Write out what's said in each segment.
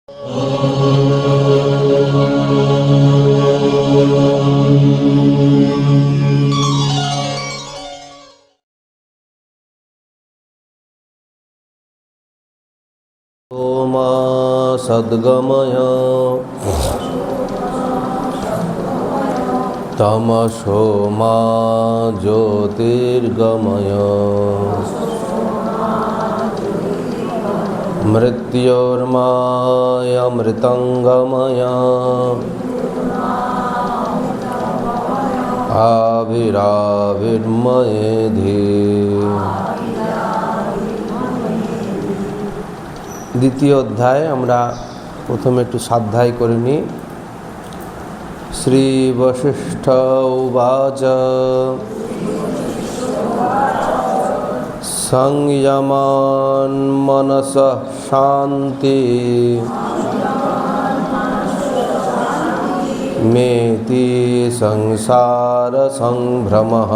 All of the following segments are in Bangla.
मा सद्गमय तमसो मा ज्योतिर्गमय मृत्योर्मामृतंगमय आविराविर्मयेधि। द्वितीय अध्याय আমরা প্রথমে একটু স্বাধ্যায় করে নিই। শ্রী বশিষ্ঠ উবাচ সংযমান মনসঃ শান্তি মেতি সংসার সংভ্রমঃ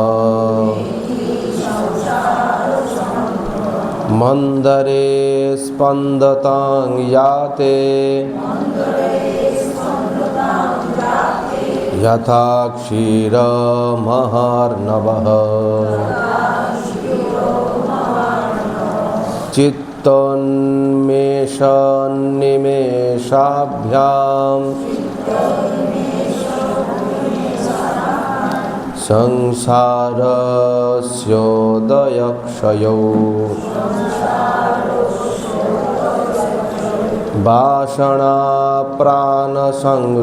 मंदरे स्पंदतां याते यथा क्षीरमहार्णवः चित्तोन्मेषन्निमेषाभ्यां संसारस्योदयक्षयो वासना प्राणसंरोधात्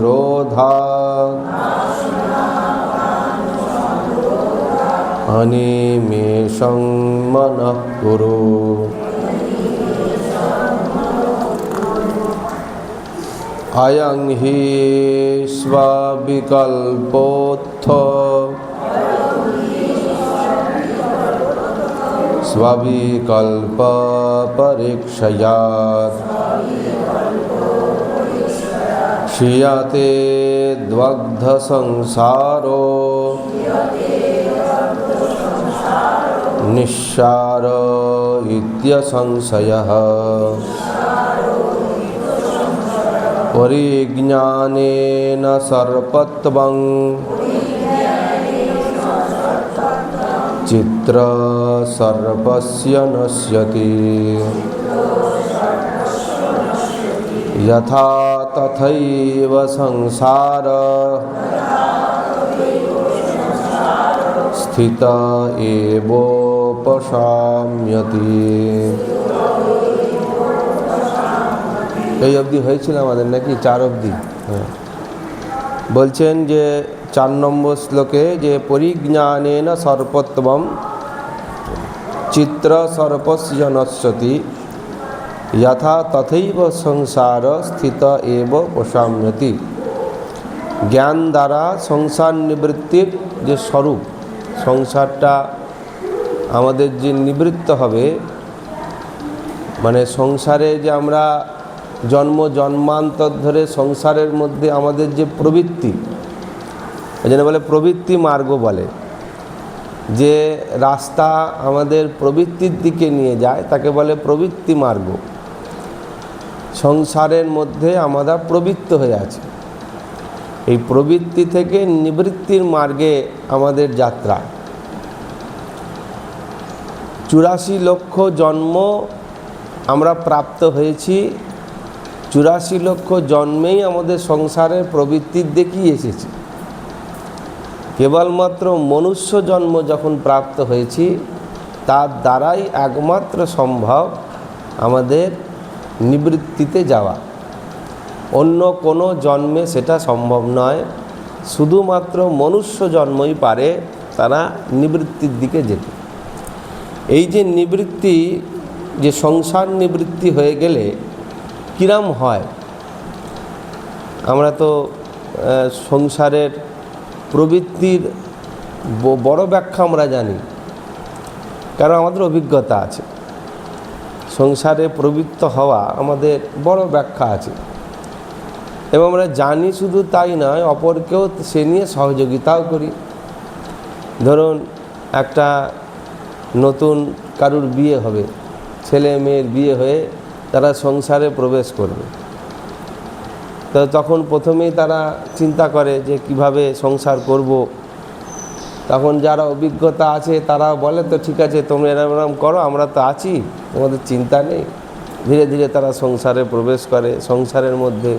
अनिमेषं मनः कुरु। अयं हि स्वविकल्पोऽथ स्वविकल्प परीक्षया क्षीयते द्वग्ध संसारो निस्सार इत्यसंशयः। परिज्ञानेन सर्पत्वं चित्र सर्पस्य नश्यति यथा तथैव संसार स्थित एवोपशाम्यति। এই অবধি হয়েছিল আমাদের নাকি? 4 অবধি। হ্যাঁ, বলছেন যে 4 নম্বর শ্লোকে যে পরিজ্ঞানেন সর্পত্বম চিত্র সর্পস্য নশ্যতি যথা তথৈব সংসার স্থিত এব প্রশাম্যতি। জ্ঞান দ্বারা সংসার নিবৃত্তির যে স্বরূপ, সংসারটা আমাদের যে নিবৃত্ত হবে, মানে সংসারে যে আমরা জন্ম জন্মান্তর ধরে সংসারের মধ্যে আমাদের যে প্রবৃত্তি, এই জন্য বলে প্রবৃত্তি মার্গ বলে, যে রাস্তা আমাদের প্রবৃত্তির দিকে নিয়ে যায় তাকে বলে প্রবৃত্তি মার্গ। সংসারের মধ্যে আমরা প্রবৃত্ত হয়ে আছি, এই প্রবৃত্তি থেকে নিবৃত্তির মার্গে আমাদের যাত্রা। 84 লক্ষ জন্ম আমরা প্রাপ্ত হয়েছি, 84 লক্ষ জন্মেই আমাদের সংসারের প্রবৃত্তির দিকেই এসেছি। কেবলমাত্র মনুষ্য জন্ম যখন প্রাপ্ত হয়েছি তার দ্বারাই একমাত্র সম্ভব আমাদের নিবৃত্তিতে যাওয়া। অন্য কোনো জন্মে সেটা সম্ভব নয়। শুধুমাত্র মনুষ্য জন্মই পারে তারা নিবৃত্তির দিকে যেতে। এই যে নিবৃত্তি, যে সংসার নিবৃত্তি হয়ে গেলে কিরম হয়, আমরা তো সংসারের প্রবৃত্তির বড় ব্যাখ্যা আমরা জানি, কারণ আমাদের অভিজ্ঞতা আছে। সংসারে প্রবৃত্ত হওয়া আমাদের বড় ব্যাখ্যা আছে এবং আমরা জানি, শুধু তাই নয় অপরকেও সে নিয়ে সহযোগিতাও করি। ধরুন একটা নতুন কারুর বিয়ে হবে, ছেলে মেয়ের বিয়ে হয়ে তারা সংসারে প্রবেশ করবে, তো তখন প্রথমেই তারা চিন্তা করে যে কিভাবে সংসার করব। তখন যারা অভিজ্ঞতা আছে তারা বলে তো ঠিক আছে তোমরা এরকম করো, আমরা তো আছি, তোমাদের চিন্তা নেই। ধীরে ধীরে তারা সংসারে প্রবেশ করে, সংসারের মধ্যে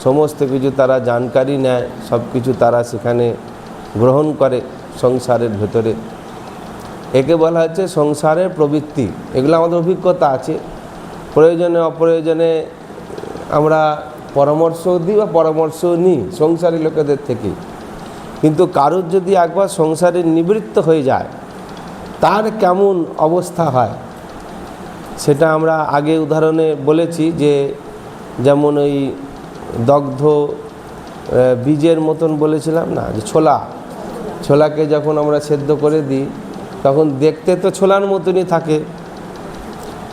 সমস্ত কিছু তারা জানকারি নেয়, সব কিছু তারা সেখানে গ্রহণ করে সংসারের ভেতরে। একে বলা হচ্ছে সংসারের প্রবৃত্তি। এগুলো আমাদের অভিজ্ঞতা আছে, প্রয়োজনে অপ্রয়োজনে আমরা পরামর্শ দিই বা পরামর্শ নিই সংসারী লোকেদের থেকে। কিন্তু কারোর যদি একবার সংসারে নিবৃত্ত হয়ে যায় তার কেমন অবস্থা হয় সেটা আমরা আগে উদাহরণে বলেছি, যে যেমন ওই দগ্ধ বীজের মতন বলেছিলাম না, যে ছোলাকে যখন আমরা সেদ্ধ করে দিই তখন দেখতে তো ছোলার মতনই থাকে,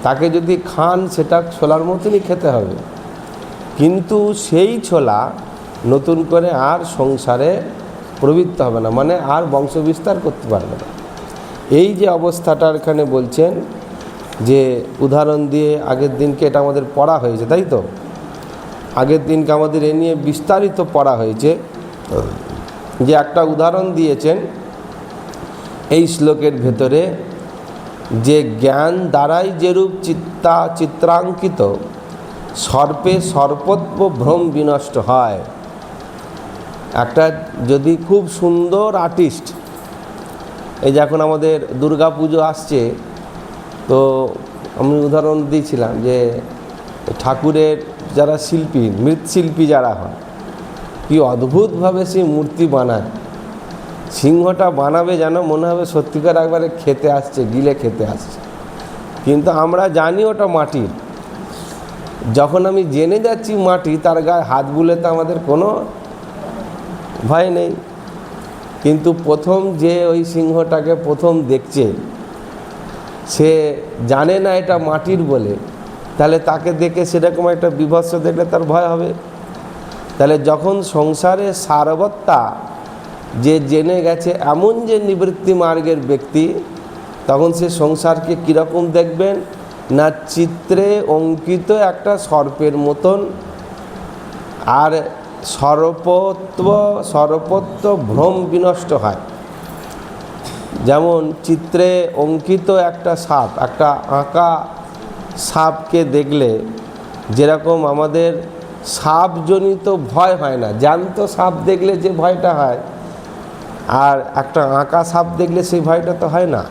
তাকে যদি খান সেটা ছোলার মতনই খেতে হবে, কিন্তু সেই ছোলা নতুন করে আর সংসারে প্রবৃত্ত হবে না, মানে আর বংশবিস্তার করতে পারবে না। এই যে অবস্থাটা এখানে বলছেন, যে উদাহরণ দিয়ে আগের দিনকে এটা আমাদের পড়া হয়েছে, তাই তো আগের দিনকে আমাদের এ নিয়ে বিস্তারিত পড়া হয়েছে, যে একটা উদাহরণ দিয়েছেন এই শ্লোকের ভেতরে, যে জ্ঞান দ্বারাই যেরূপ চিত্রাঙ্কিত সর্পে সর্পত্ব ভ্রম বিনষ্ট হয়। একটা যদি খুব সুন্দর আর্টিস্ট, এই যখন আমাদের দুর্গা পুজো আসছে, তো আমি উদাহরণ দিয়েছিলাম যে ঠাকুরের যারা শিল্পী, মৃৎশিল্পী যারা হয়, কি অদ্ভুতভাবে সেই মূর্তি বানায়। সিংহটা বানাবে যেন মনে হবে সত্যিকার একবারে খেতে আসছে, গিলে খেতে আসছে, কিন্তু আমরা জানি ওটা মাটির। যখন আমি জেনে যাচ্ছি মাটি, তার গায়ে হাত বুলে তো আমাদের কোনো ভয় নেই। কিন্তু প্রথম যে ওই সিংহটাকে প্রথম দেখছে, সে জানে না এটা মাটির বলে, তাহলে তাকে দেখে সেরকম একটা বিভৎস দেখলে তার ভয় হবে। তাহলে যখন সংসারে সারবত্তা যে জেনে গেছে এমন যে নিবৃত্তি মার্গের ব্যক্তি, তখন সে সংসারকে কীরকম দেখবেন না, চিত্রে অঙ্কিত একটা সর্পের মতন। আর সর্পত্ব ভ্রম বিনষ্ট হয়। যেমন চিত্রে অঙ্কিত একটা সাপ, একটা আঁকা সাপকে দেখলে যেরকম আমাদের সাপজনিত ভয় হয় না, জ্যান্ত সাপ দেখলে যে ভয়টা হয়, আর একটা আঁকা সাপ দেখলে সেই ভয়টা তো হয় না।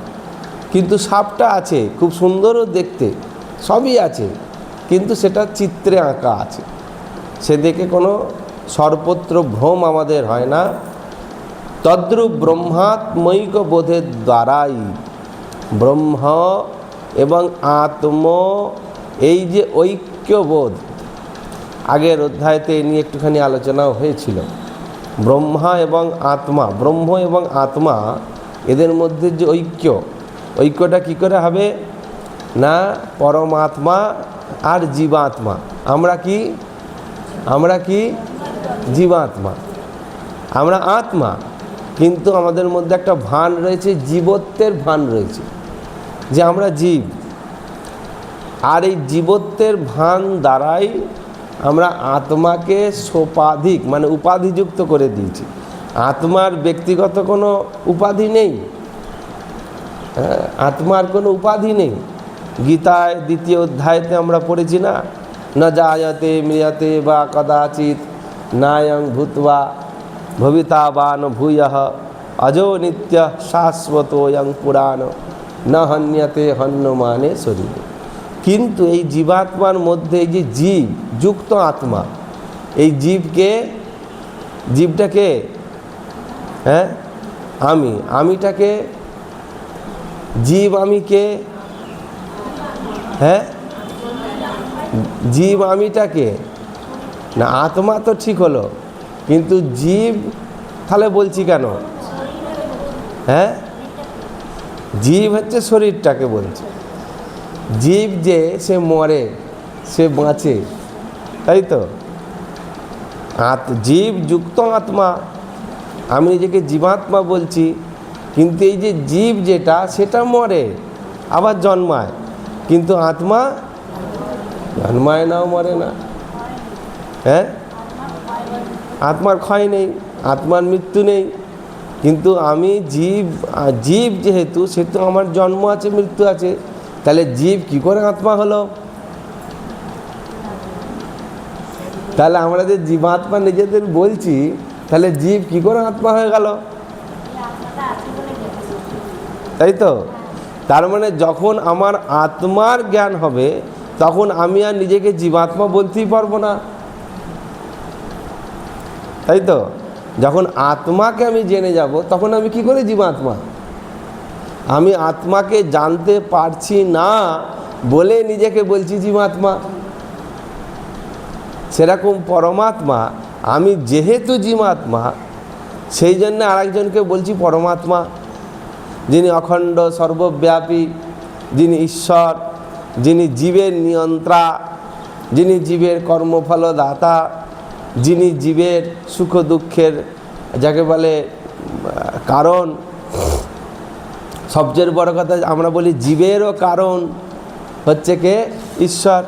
কিন্তু সাপটা আছে, খুব সুন্দরও দেখতে, সবই আছে, কিন্তু সেটা চিত্রে আঁকা আছে, সে দেখে কোনো সর্বত্র ভ্রম আমাদের হয় না। তদ্রূপ ব্রহ্মাত্মৈক বোধের দ্বারাই ব্রহ্ম এবং আত্ম, এই যে ঐক্যবোধ, আগের অধ্যায়তে এ নিয়ে একটুখানি আলোচনাও হয়েছিল। ব্রহ্মা এবং আত্মা, ব্রহ্ম এবং আত্মা, এদের মধ্যে যে ঐক্যটা কী করে হবে না, পরমাত্মা আর জীবাত্মা। আমরা কি জীবাত্মা, আমরা আত্মা, কিন্তু আমাদের মধ্যে একটা ভান রয়েছে, জীবত্বের ভান রয়েছে, যে আমরা জীব। আর এই জীবত্বের ভান দ্বারাই আমরা আত্মাকে সোপাধিক, মানে উপাধিযুক্ত করে দিয়েছি। আত্মার ব্যক্তিগত কোনো উপাধি নেই, আত্মার কোনো উপাধি নেই। গীতায় 2য় অধ্যায়তে আমরা পড়েছি না, ন জায়তে ম্রিয়তে বা কদাচিৎ নায়ং ভূত্বা ভবিতা বা ন ভূয়ঃ অজো নিত্য শাশ্বতোয়ং পুরাণ ন হন্যতে হন্যমানে শরীর। কিন্তু এই জীবাত্মার মধ্যে এই যে জীব যুক্ত আত্মা, এই জীবটাকে আমিটাকে জীব, আমিকে জীব আমিটাকে না, আত্মা তো ঠিক হলো, কিন্তু জীব তাহলে বলছি কেন? জীব হচ্ছে শরীরটাকে বলছে। জীব যে সে মরে, সে বাঁচে, তাই তো। জীব যুক্ত আত্মা, আমি নিজেকে জীবাত্মা বলছি, কিন্তু এই যে জীব যেটা, সেটা মরে আবার জন্মায়, কিন্তু আত্মা জন্মায় নাও মরে না। আত্মার ক্ষয় নেই, আত্মার মৃত্যু নেই। কিন্তু আমি জীব, জীব যেহেতু, সেহেতু আমার জন্ম আছে, মৃত্যু আছে। তাহলে জীব কি করে আত্মা হলো? তাহলে আমরা যে জীবাত্মা নিজেদের বলছি, তাহলে জীব কি করে আত্মা হয়ে গেল? তাই তো? তার মানে যখন আমার আত্মার জ্ঞান হবে, তখন আমি আর নিজেকে জীবাত্মা বলতেই পারবো না, তাই তো? যখন আত্মাকে আমি জেনে যাব, তখন আমি কি করে জীবাত্মা? আমি আত্মাকে জানতে পারছি না বলে নিজেকে বলছি জীবাত্মা। সেরকম পরমাত্মা, আমি যেহেতু জীবাত্মা, সেই জন্য আরেকজনকে বলছি পরমাত্মা, যিনি অখণ্ড সর্বব্যাপী, যিনি ঈশ্বর, যিনি জীবের নিয়ন্ত্রা, যিনি জীবের কর্মফলদাতা, যিনি জীবের সুখ দুঃখের যাকে বলে কারণ। সবচেয়ে বড় কথা আমরা বলি জীবেরও কারণ হচ্ছে কে? ঈশ্বর।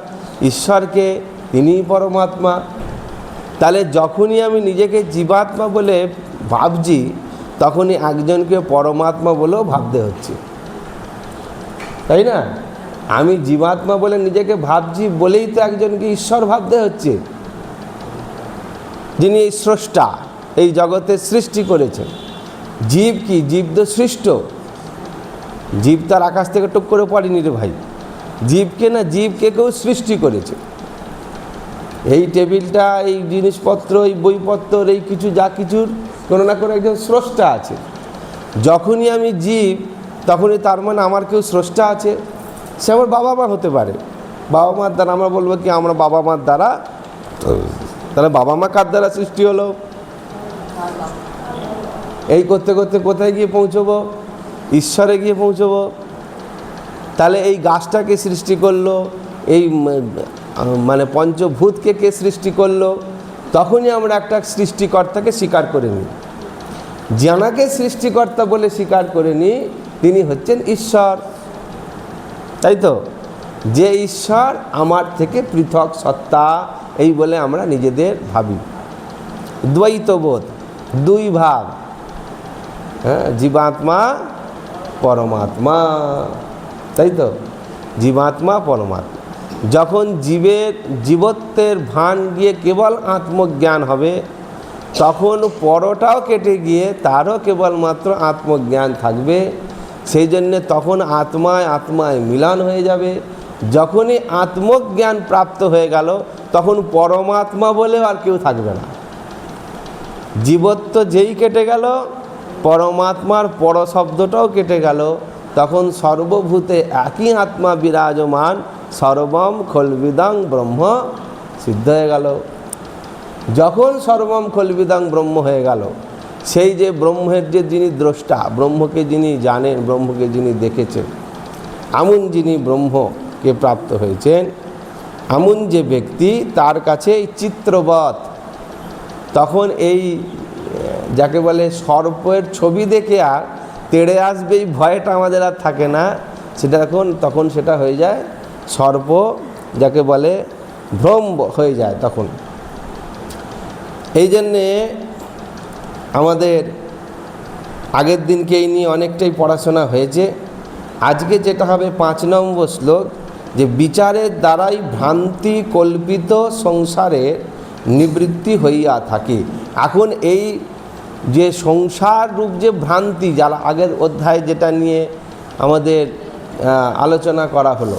ঈশ্বরকে, তিনিই পরমাত্মা। তাহলে যখনই আমি নিজেকে জীবাত্মা বলে ভাবছি, তখনই একজনকে পরমাত্মা বলেও ভাবতে হচ্ছে, তাই না? আমি জীবাত্মা বলে নিজেকে ভাবছি বলেই তো একজনকে ঈশ্বর ভাবতে হচ্ছে, যিনি এই স্রষ্টা, এই জগতের সৃষ্টি করেছেন। জীব কি? জীব তো সৃষ্ট। জীব তার আকাশ থেকে টুক করে পড়েনি রে ভাই। জীবকে না, জীবকে কেউ সৃষ্টি করেছে। এই টেবিলটা, এই জিনিসপত্র, এই বইপত্র, এই কিছু যা কিছুর কোনো না কোনো একজন স্রষ্টা আছে। যখনই আমি জীব, তখনই তার মানে আমার কেউ স্রষ্টা আছে। সে আমার বাবা মা হতে পারে। বাবা মার দ্বারা আমরা বলবো কি আমরা বাবা মার দ্বারা, তাহলে বাবা মা কার দ্বারা সৃষ্টি হলো? এই করতে করতে কোথায় গিয়ে পৌঁছবো? ঈশ্বরে গিয়ে পৌঁছবো। তাহলে এই গাছটাকে সৃষ্টি করলো, এই মানে পঞ্চভূতকে কে সৃষ্টি করলো? তখনই আমরা একটা সৃষ্টিকর্তাকে স্বীকার করে নিই। জানাকে সৃষ্টিকর্তা বলে স্বীকার করে নিই, তিনি হচ্ছেন ঈশ্বর, তাই তো? যে ঈশ্বর আমার থেকে পৃথক সত্তা, এই বলে আমরা নিজেদের ভাবি। দ্বৈতবোধ, দুই ভাগ, হ্যাঁ, জীবাত্মা পরমাত্মা, তাই তো? জীবাত্মা পরমাত্মা। যখন জীবত্বের ভান গিয়ে কেবল আত্মজ্ঞান হবে, তখন পরটাও কেটে গিয়ে তারও কেবলমাত্র আত্মজ্ঞান থাকবে। সেই জন্যে তখন আত্মায় আত্মায় মিলন হয়ে যাবে। যখনই আত্মজ্ঞান প্রাপ্ত হয়ে গেল, তখন পরমাত্মা বলে আর কেউ থাকবে না। জীবত্ব যেই কেটে গেল, পরমাত্মার পর শব্দটাও কেটে গেল, তখন সর্বভূতে একই আত্মা বিরাজমান, সর্বম খলবিদং ব্রহ্ম সিদ্ধ হয়ে গেল। যখন সর্বম খলবিদং ব্রহ্ম হয়ে গেল, সেই যে ব্রহ্মের যে যিনি দ্রষ্টা, ব্রহ্মকে যিনি জানেন, ব্রহ্মকে যিনি দেখেছেন, এমন যিনি ব্রহ্মকে প্রাপ্ত হয়েছেন, এমন যে ব্যক্তি, তার কাছে এই চিত্রবৎ, তখন এই যাকে বলে সর্পের ছবি দেখে আর তেড়ে আসবে এই ভয়টা আমাদের আর থাকে না। সেটা তখন সেটা হয়ে যায় সর্প, যাকে বলে ভ্রম হয়ে যায় তখন। এই জন্যে আমাদের আগের দিনকে এই নিয়ে অনেকটাই পড়াশোনা হয়েছে। আজকে যেটা হবে 5 নম্বর শ্লোক, যে বিচারের দ্বারাই ভ্রান্তি কল্পিত সংসারের নিবৃত্তি হইয়া থাকে। এখন এই যে সংসার রূপ যে ভ্রান্তি, যারা আগের অধ্যায় যেটা নিয়ে আমাদের আলোচনা করা হলো,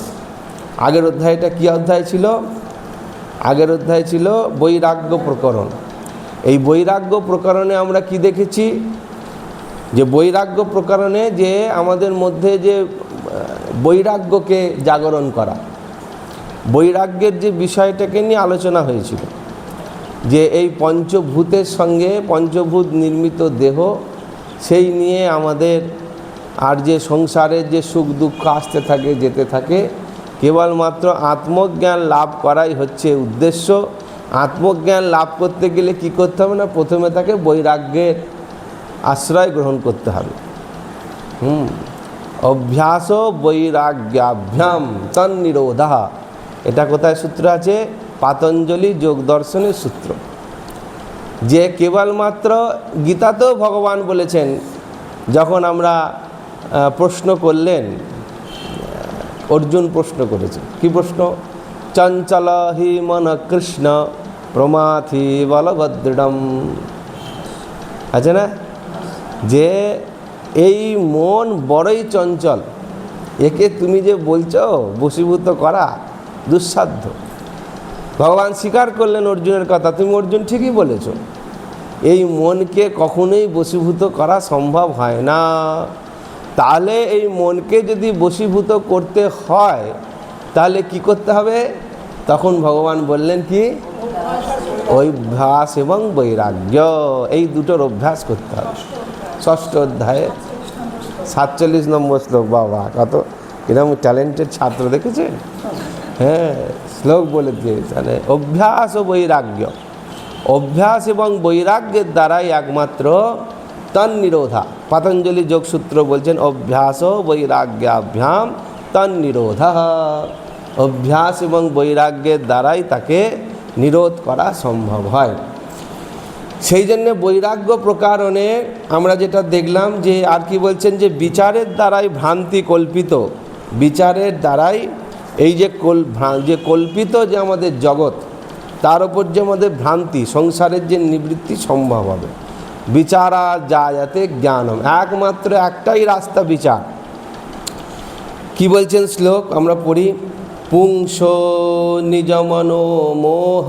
আগের অধ্যায়টা কী অধ্যায় ছিল? আগের অধ্যায় ছিল বৈরাগ্য প্রকরণ। এই বৈরাগ্য প্রকরণে আমরা কি দেখেছি? যে বৈরাগ্য প্রকরণে যে আমাদের মধ্যে যে বৈরাগ্যকে জাগরণ করা, বৈরাগ্যের যে বিষয়টাকে নিয়ে আলোচনা হয়েছিল, যে এই পঞ্চভূতের সঙ্গে পঞ্চভূত নির্মিত দেহ, সেই নিয়ে আমাদের আর যে সংসারের যে সুখ দুঃখ আসতে থাকে যেতে থাকে, কেবলমাত্র আত্মজ্ঞান লাভ করাই হচ্ছে উদ্দেশ্য। আত্মজ্ঞান লাভ করতে গেলে কি করতে হবে না? প্রথমে তাকে বৈরাগ্যের আশ্রয় গ্রহণ করতে হবে। অভ্যাস বৈরাগ্যাভ্যাম তন্নিরোধা, এটা কোথায় সূত্র আছে? পাতঞ্জলি যোগ দর্শনের সূত্র। যে কেবলমাত্র গীতাতেও ভগবান বলেছেন, যখন আমরা প্রশ্ন করলেন, অর্জুন প্রশ্ন করেছে, কি প্রশ্ন? চঞ্চল হি মন কৃষ্ণ প্রমাথি বলভদ্রম, আছে না, যে এই মন বড়ই চঞ্চল, একে তুমি যে বলছো বশীভূত করা দুঃসাধ্য। ভগবান স্বীকার করলেন অর্জুনের কথা, তুমি অর্জুন ঠিকই বলেছ, এই মনকে কখনোই বশীভূত করা সম্ভব হয় না। তাহলে এই মনকে যদি বশীভূত করতে হয় তাহলে কি করতে হবে? তখন ভগবান বললেন কি? অভ্যাস এবং বৈরাগ্য, এই দুটোর অভ্যাস করতে হবে। ষষ্ঠ অধ্যায়ে 47 নম্বর শ্লোক। বাবা, কত এরকম ট্যালেন্টেড ছাত্র দেখেছেন? হ্যাঁ, শ্লোক বলে দিয়েছে, মানে অভ্যাস ও বৈরাগ্য, অভ্যাস এবং বৈরাগ্যের দ্বারাই একমাত্র তন্নিরোধা। পতঞ্জলি যোগসূত্র বলছেন অভ্যাস ও বৈরাগ্যাভ্যাম তন্নিরোধা, অভ্যাস এবং বৈরাগ্যের দ্বারাই তাকে নিরোধ করা সম্ভব হয়। সেই জন্যে বৈরাগ্য প্রকারণে আমরা যেটা দেখলাম যে, আর কি বলছেন, যে বিচারের দ্বারাই ভ্রান্তি কল্পিত, বিচারের দ্বারাই এই যে কল্পিত যে আমাদের জগৎ, তার উপর যে আমাদের ভ্রান্তি, সংসারের যে নিবৃত্তি সম্ভব হবে। বিচারা জায়তে জ্ঞানম, একমাত্র একটাই রাস্তা বিচার। কি বলছেন শ্লোক আমরা পড়ি? পুংস নিজ মনো মোহ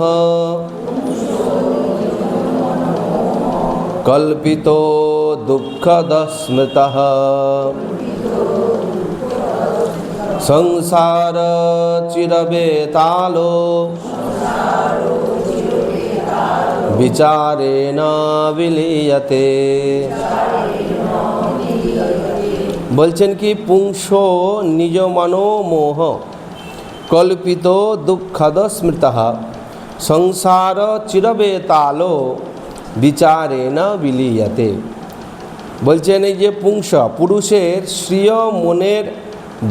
কল্পিত দুঃখদ স্মৃতঃ সংসার চিরবেতালো বিচারেণ বিলীয়তে। বলছেন কি, পুংস নিজ মনো মোহ কল্পিত দুঃখদ স্মৃতঃ সংসার চিরবেতালো বিচারেণ বিলীয়তে। বলছেন এই যে পুংস, পুরুষের স্বীয় মনের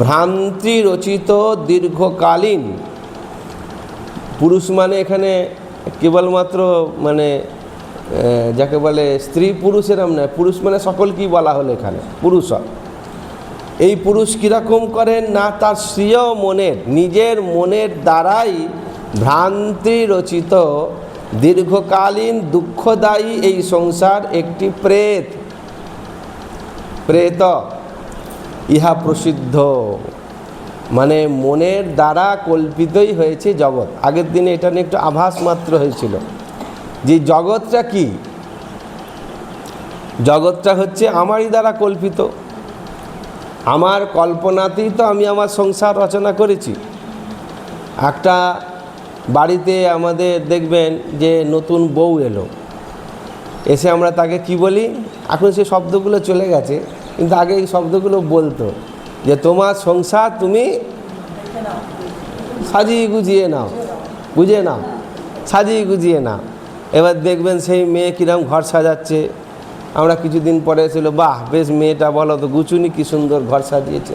ভ্রান্তি রচিত দীর্ঘকালীন, পুরুষ মানে এখানে কেবলমাত্র মানে যাকে বলে স্ত্রী পুরুষ এরম নয়, পুরুষ মানে সকলকেই বলা হলো এখানে পুরুষ। এই পুরুষ কীরকম করেন না, তার স্বীয় মনের, নিজের মনের দ্বারাই ভ্রান্তি রচিত দীর্ঘকালীন দুঃখদায়ী এই সংসার একটি প্রেত, ইহা প্রসিদ্ধ, মানে মনের দ্বারা কল্পিতই হয়েছে জগৎ। আগের দিনে এটা নিয়ে একটু আভাস মাত্র হয়েছিল যে জগৎটা কি, জগৎটা হচ্ছে আমারই দ্বারা কল্পিত, আমার কল্পনাতেই তো আমি আমার সংসার রচনা করেছি। একটা বাড়িতে আমাদের দেখবেন যে নতুন বউ এলো, এসে আমরা তাকে কি বলি? এখন সে শব্দগুলো চলে গেছে, কিন্তু আগে এই শব্দগুলো বলতো যে তোমার সংসার তুমি সাজিয়ে গুজিয়ে নাও, বুঝে নাও, সাজিয়ে গুজিয়ে নাও। এবার দেখবেন সেই মেয়ে কীরকম ঘর সাজাচ্ছে। আমরা কিছুদিন পরে ছিল, বাহ বেশ মেয়েটা বলো তো গুছুনি কী সুন্দর ঘর সাজিয়েছে।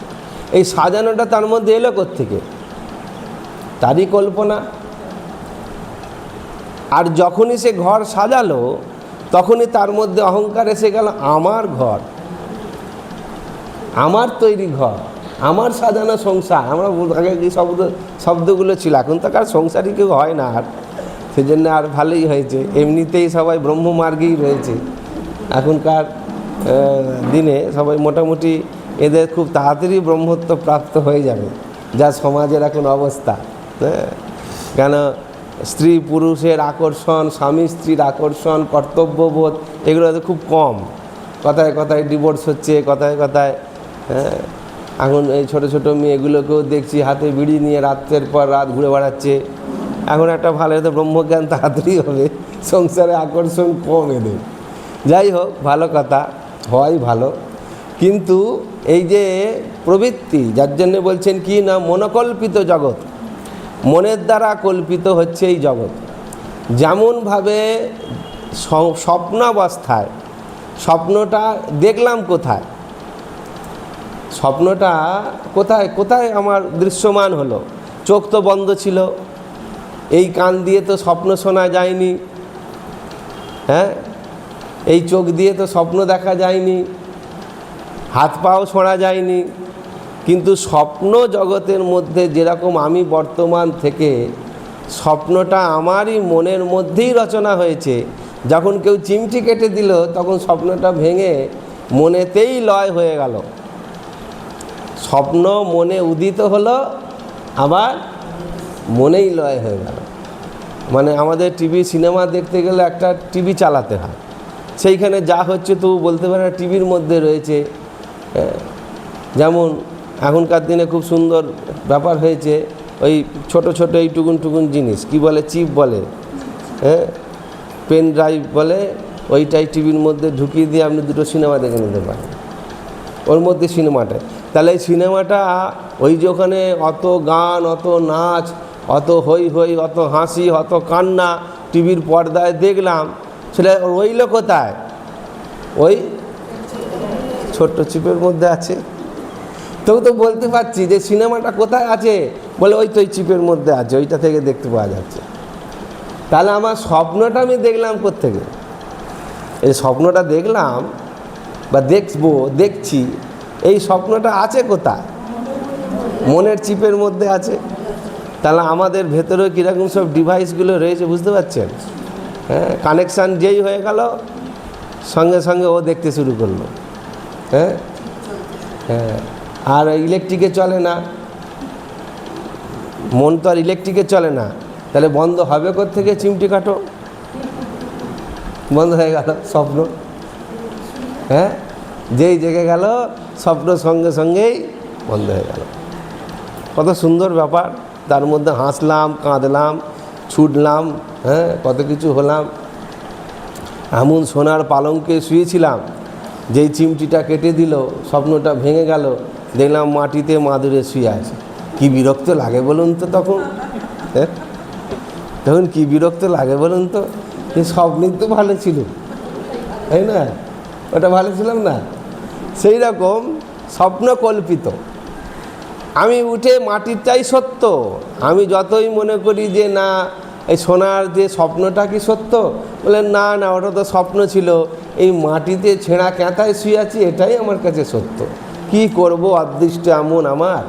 এই সাজানোটা তার মধ্যে এলো কোত্থেকে? তারই কল্পনা। আর যখনই সে ঘর সাজালো তখনই তার মধ্যে অহংকার এসে গেল, আমার ঘর, আমার তৈরি ঘর, আমার সাজানো সংসার। আমরা আগে যে শব্দগুলো ছিল, এখন তো আর সংসারই কেউ হয় না, আর সেজন্য আর ভালোই হয়েছে, এমনিতেই সবাই ব্রহ্মমার্গেই রয়েছে এখনকার দিনে। সবাই মোটামুটি এদের খুব তাড়াতাড়ি ব্রহ্মত্ব প্রাপ্ত হয়ে যাবে, যা সমাজের এখন অবস্থা। হ্যাঁ, কেন স্ত্রী পুরুষের আকর্ষণ, স্বামী স্ত্রীর আকর্ষণ, কর্তব্যবোধ এগুলো খুব কম। কথায় কথায় ডিভোর্স হচ্ছে, কথায় কথায়। হ্যাঁ, এখন এই ছোটো ছোটো মেয়েগুলোকেও দেখছি হাতে বিড়ি নিয়ে রাতের পর রাত ঘুরে বেড়াচ্ছে। এখন একটা ভালো হয়তো ব্রহ্মজ্ঞান তাড়াতাড়ি হবে, সংসারে আকর্ষণ কম এদের। যাই হোক, ভালো কথা, হয় ভালো, কিন্তু এই যে প্রবৃত্তি, যার জন্য বলছেন কি না, মনোকল্পিত জগৎ, মনের দ্বারা কল্পিত হচ্ছে এই জগৎ। যেমনভাবে স্বপ্নাবস্থায় স্বপ্নটা দেখলাম কোথায়, স্বপ্নটা কোথায় কোথায় আমার দৃশ্যমান হলো? চোখ তো বন্ধ ছিল, এই কান দিয়ে তো স্বপ্ন শোনা যায়নি। হ্যাঁ, এই চোখ দিয়ে তো স্বপ্ন দেখা যায়নি, হাত পাও ছোঁড়া যায়নি, কিন্তু স্বপ্ন জগতের মধ্যে যেরকম আমি বর্তমান থেকে স্বপ্নটা আমারই মনের মধ্যেই রচনা হয়েছে। যখন কেউ চিমটি কেটে দিল তখন স্বপ্নটা ভেঙে মনেতেই লয় হয়ে গেল। স্বপ্ন মনে উদিত হলো, আবার মনেই লয় হয়ে গেল। মানে আমাদের টিভি সিনেমা দেখতে গেলে একটা টিভি চালাতে হয়, সেইখানে যা হচ্ছে তবু বলতে পারে না টিভির মধ্যে রয়েছে। যেমন এখনকার দিনে খুব সুন্দর ব্যাপার হয়েছে, ওই ছোট ছোট এই টুকুন জিনিস কি বলে, চিপ বলে, হ্যাঁ, পেন ড্রাইভ বলে, ওইটাই টিভির মধ্যে ঢুকিয়ে দিয়ে আপনি দুটো সিনেমা দেখে নিতে পারেন ওর মধ্যে সিনেমাটা। তাহলে এই সিনেমাটা ওই যে ওখানে অত গান, অত নাচ, অত হই হই, অত হাসি, অত কান্না টিভির পর্দায় দেখলাম, সেটা রইল কোথায়? ওই ছোট্ট চিপের মধ্যে আছে। তবু তো বলতে পারছি যে সিনেমাটা কোথায় আছে, বলে ওই তো ওই চিপের মধ্যে আছে, ওইটা থেকে দেখতে পাওয়া যাচ্ছে। তাহলে আমার স্বপ্নটা আমি দেখলাম কোত্থেকে? এই স্বপ্নটা দেখলাম বা দেখছি, এই স্বপ্নটা আছে কোথায়? মনের চিপের মধ্যে আছে। তাহলে আমাদের ভেতরেও কীরকম সব ডিভাইসগুলো রয়েছে বুঝতে পারছেন? হ্যাঁ, কানেকশান যেই হয়ে গেল সঙ্গে সঙ্গে ও দেখতে শুরু করলো। হ্যাঁ হ্যাঁ, আর ইলেকট্রিকে চলে না, মন তো আর ইলেকট্রিকে চলে না। তাহলে বন্ধ হবে কোত্থেকে? চিমটি কাটো, বন্ধ হয়ে গেল স্বপ্ন। হ্যাঁ, যেই জেগে গেল স্বপ্ন সঙ্গে সঙ্গেই বন্ধ হয়ে গেল। কত সুন্দর ব্যাপার, তার মধ্যে হাসলাম, কাঁদলাম, ছুটলাম, হ্যাঁ, কত কিছু হলাম। এমন সোনার পালঙ্কে শুয়েছিলাম, যেই চিমটিটা কেটে দিল স্বপ্নটা ভেঙে গেল, দেখলাম মাটিতে মাদুরে শুয়ে আছে। কি বিরক্ত লাগে বলুন তো তখন? হ্যাঁ, তখন কি বিরক্ত লাগে বলুন তো? স্বপ্নই তো ভালো ছিল, তাই না? ওটা ভালো ছিলাম না? সেই রকম স্বপ্ন কল্পিত। আমি উঠে মাটিরটাই সত্য, আমি যতই মনে করি যে না এই সোনার যে স্বপ্নটা কি সত্য, বলে না না ওটা তো স্বপ্ন ছিল, এই মাটিতে ছেঁড়া ক্যাঁথায় শুয়ে আছি এটাই আমার কাছে সত্য। কি করব, অদৃষ্ট এমন আমার,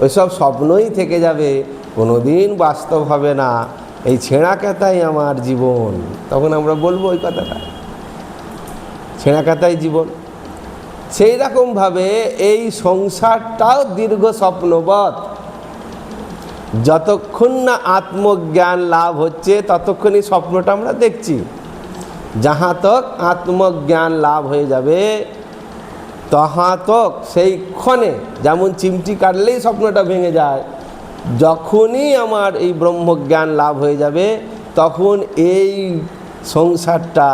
ওইসব স্বপ্নই থেকে যাবে, কোনো দিন বাস্তব হবে না, এই ছেঁড়া ক্যাঁথাই আমার জীবন। তখন আমরা বলবো ওই কথাটা, ছেঁড়া ক্যাঁথাই জীবন। সেই রকমভাবে এই সংসারটাও দীর্ঘ স্বপ্নবৎ। যতক্ষণ না আত্মজ্ঞান লাভ হচ্ছে ততক্ষণই স্বপ্নটা আমরা দেখছি। যাহা তক আত্মজ্ঞান লাভ হয়ে যাবে তাহা তক সেই ক্ষণে, যেমন চিমটি কাটলেই স্বপ্নটা ভেঙে যায়, যখনই আমার এই ব্রহ্মজ্ঞান লাভ হয়ে যাবে তখন এই সংসারটা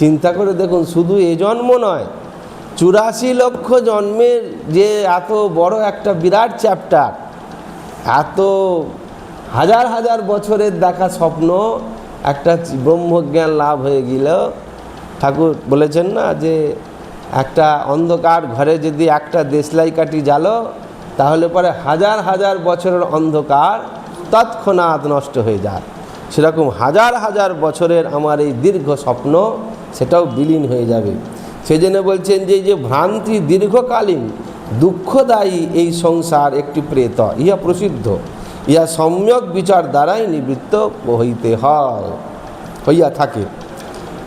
চিন্তা করে দেখুন, শুধু এ জন্ম নয়, 84 লক্ষ জন্মের যে এত বড় একটা বিরাট চ্যাপ্টার, এত হাজার হাজার বছরের দেখা স্বপ্ন একটা ব্রহ্মজ্ঞান লাভ হয়ে গেল। ঠাকুর বলেছেন না যে একটা অন্ধকার ঘরে যদি একটা দেশলাই কাঠি জ্বালো তাহলে পরে হাজার হাজার বছরের অন্ধকার তৎক্ষণাৎ নষ্ট হয়ে যায়। সেরকম হাজার হাজার বছরের আমার এই দীর্ঘ স্বপ্ন সেটাও বিলীন হয়ে যাবে। সেই জন্য বলছেন যে যে ভ্রান্তি দীর্ঘকালীন দুঃখদায়ী এই সংসার একটি প্রেত, ইহা প্রসিদ্ধ, ইহা সম্যক বিচার দ্বারাই নিবৃত্ত হইতে হইয়া থাকে।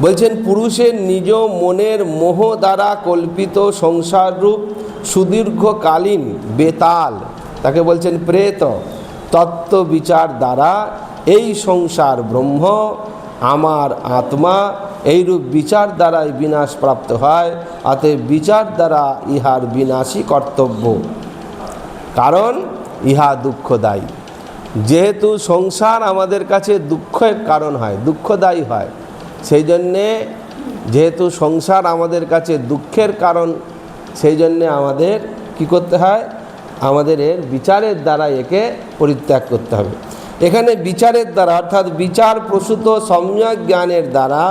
বলছেন পুরুষের নিজ মনের মোহ দ্বারা কল্পিত সংসাররূপ সুদীর্ঘকালীন বেতাল, তাকে বলছেন প্রেত, তত্ত্ব বিচার দ্বারা এই সংসার ব্রহ্ম, আমার আত্মা, এইরূপ বিচার দ্বারাই বিনাশ প্রাপ্ত হয়। অতএব বিচার দ্বারা ইহার বিনাশই কর্তব্য, কারণ ইহা দুঃখদায়ী। যেহেতু সংসার আমাদের কাছে দুঃখের কারণ হয়, দুঃখদায়ী হয়, সেই জন্যে যেহেতু সংসার আমাদের কাছে দুঃখের কারণ, সেই জন্যে আমাদের কি করতে হয়? আমাদের এর বিচারের দ্বারা একে পরিত্যাগ করতে হবে। এখানে বিচারের দ্বারা অর্থাৎ বিচার প্রসূত সম্যক জ্ঞানের দ্বারা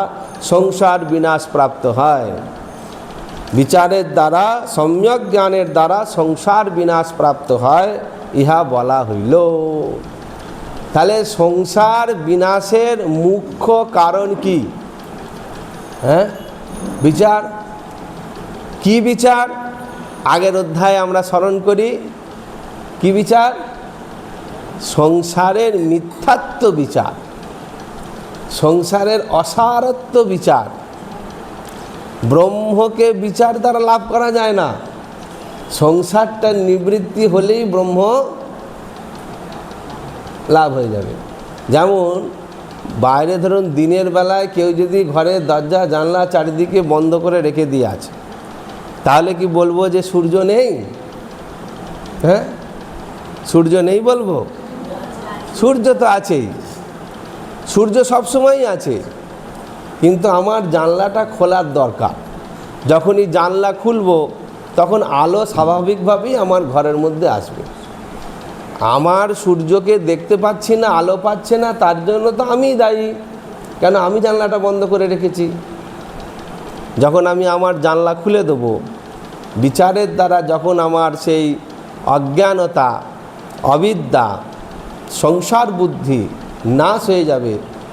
সংসার বিনাশ প্রাপ্ত হয়। বিচারের দ্বারা সম্যক জ্ঞানের দ্বারা সংসার বিনাশ প্রাপ্ত হয়, ইহা বলা হইল। তাহলে সংসার বিনাশের মুখ্য কারণ কি? হ্যাঁ, বিচার কি বিচার? আগের অধ্যায়ে আমরা স্মরণ করি কি বিচার? সংসারের মিথ্যাত্ব বিচার, সংসারের অসারত্ব বিচার। ব্রহ্মকে বিচার দ্বারা লাভ করা যায় না, সংসারটা নিবৃত্তি হলেই ব্রহ্ম লাভ হয়ে যাবে। যেমন বাইরে ধরুন দিনের বেলায় কেউ যদি ঘরের দরজা জানলা চারিদিকে বন্ধ করে রেখে দিয়ে আছে, তাহলে কি বলবো যে সূর্য নেই? হ্যাঁ, সূর্য নেই বলবো? সূর্য তো আছেই, সূর্য সবসময়ই আছে, কিন্তু আমার জানলাটা খোলার দরকার। যখনই জানলা খুলবো তখন আলো স্বাভাবিকভাবেই আমার ঘরের মধ্যে আসবে। আমার সূর্যকে দেখতে পাচ্ছি না, আলো পাচ্ছে না, তার জন্য তো আমিই দায়ী, কেন আমি জানলাটা বন্ধ করে রেখেছি। যখন আমি আমার জানলা খুলে দেবো, বিচারের দ্বারা যখন আমার সেই অজ্ঞানতা, অবিদ্যা, সংসার বুদ্ধি নাশ হয়ে যাবে,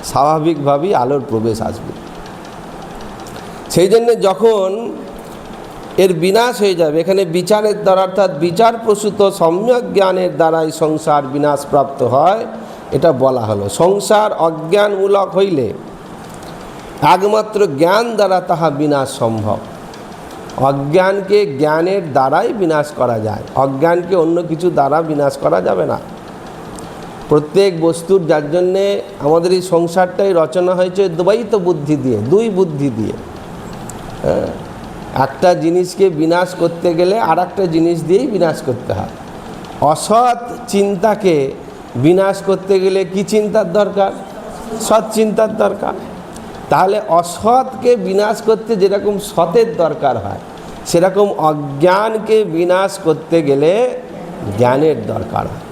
স্বাভাবিকভাবেই আলোর প্রবেশ আসবে। সেই জন্যে যখন এর বিনাশ হয়ে যাবে, এখানে বিচারের দ্বারা অর্থাৎ বিচার প্রসূত সম্যক জ্ঞানের দ্বারাই সংসার বিনাশ প্রাপ্ত হয়, এটা বলা হলো। সংসার অজ্ঞানমূলক হইলে একমাত্র জ্ঞান দ্বারা তাহা বিনাশ সম্ভব। অজ্ঞানকে জ্ঞানের দ্বারাই বিনাশ করা যায়, অজ্ঞানকে অন্য কিছু দ্বারা বিনাশ করা যাবে না। প্রত্যেক বস্তুর, যার জন্যে আমাদের এই সংসারটাই রচনা হয়েছে দ্বৈত বুদ্ধি দিয়ে, দুই বুদ্ধি দিয়ে। একটা জিনিসকে বিনাশ করতে গেলে আর একটা জিনিস দিয়েই বিনাশ করতে হয়। অসৎ চিন্তাকে বিনাশ করতে গেলে কি চিন্তার দরকার? সৎ চিন্তার দরকার। তাহলে অসৎকে বিনাশ করতে যেরকম সতের দরকার হয়, সেরকম অজ্ঞানকে বিনাশ করতে গেলে জ্ঞানের দরকার হয়।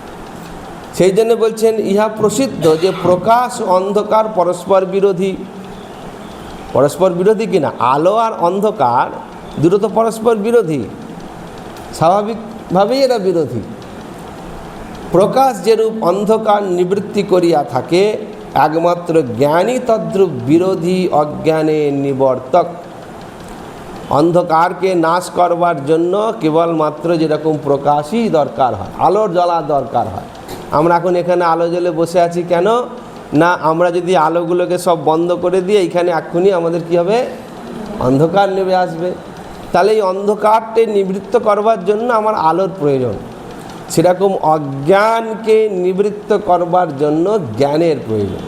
সেই জন্য বলছেন ইহা প্রসিদ্ধ যে প্রকাশ অন্ধকার পরস্পর বিরোধী। পরস্পর বিরোধী কিনা? আলো আর অন্ধকার দুটো তো পরস্পর বিরোধী, স্বাভাবিকভাবেই এরা বিরোধী। প্রকাশ যেরূপ অন্ধকার নিবৃত্তি করিয়া থাকে, একমাত্র জ্ঞানী তদ্রূপ বিরোধী অজ্ঞানে নিবর্তক। অন্ধকারকে নাশ করবার জন্য কেবলমাত্র যেরকম প্রকাশই দরকার হয়, আলোর জ্বলা দরকার হয়। আমরা এখন এখানে আলো জ্বলে বসে আছি কেন না? আমরা যদি আলোগুলোকে সব বন্ধ করে দিই, এইখানে এক্ষুনি আমাদের কি হবে? অন্ধকার নেমে আসবে। তাহলে এই অন্ধকারকে নিবৃত্ত করবার জন্য আমার আলোর প্রয়োজন, সেরকম অজ্ঞানকে নিবৃত্ত করবার জন্য জ্ঞানের প্রয়োজন।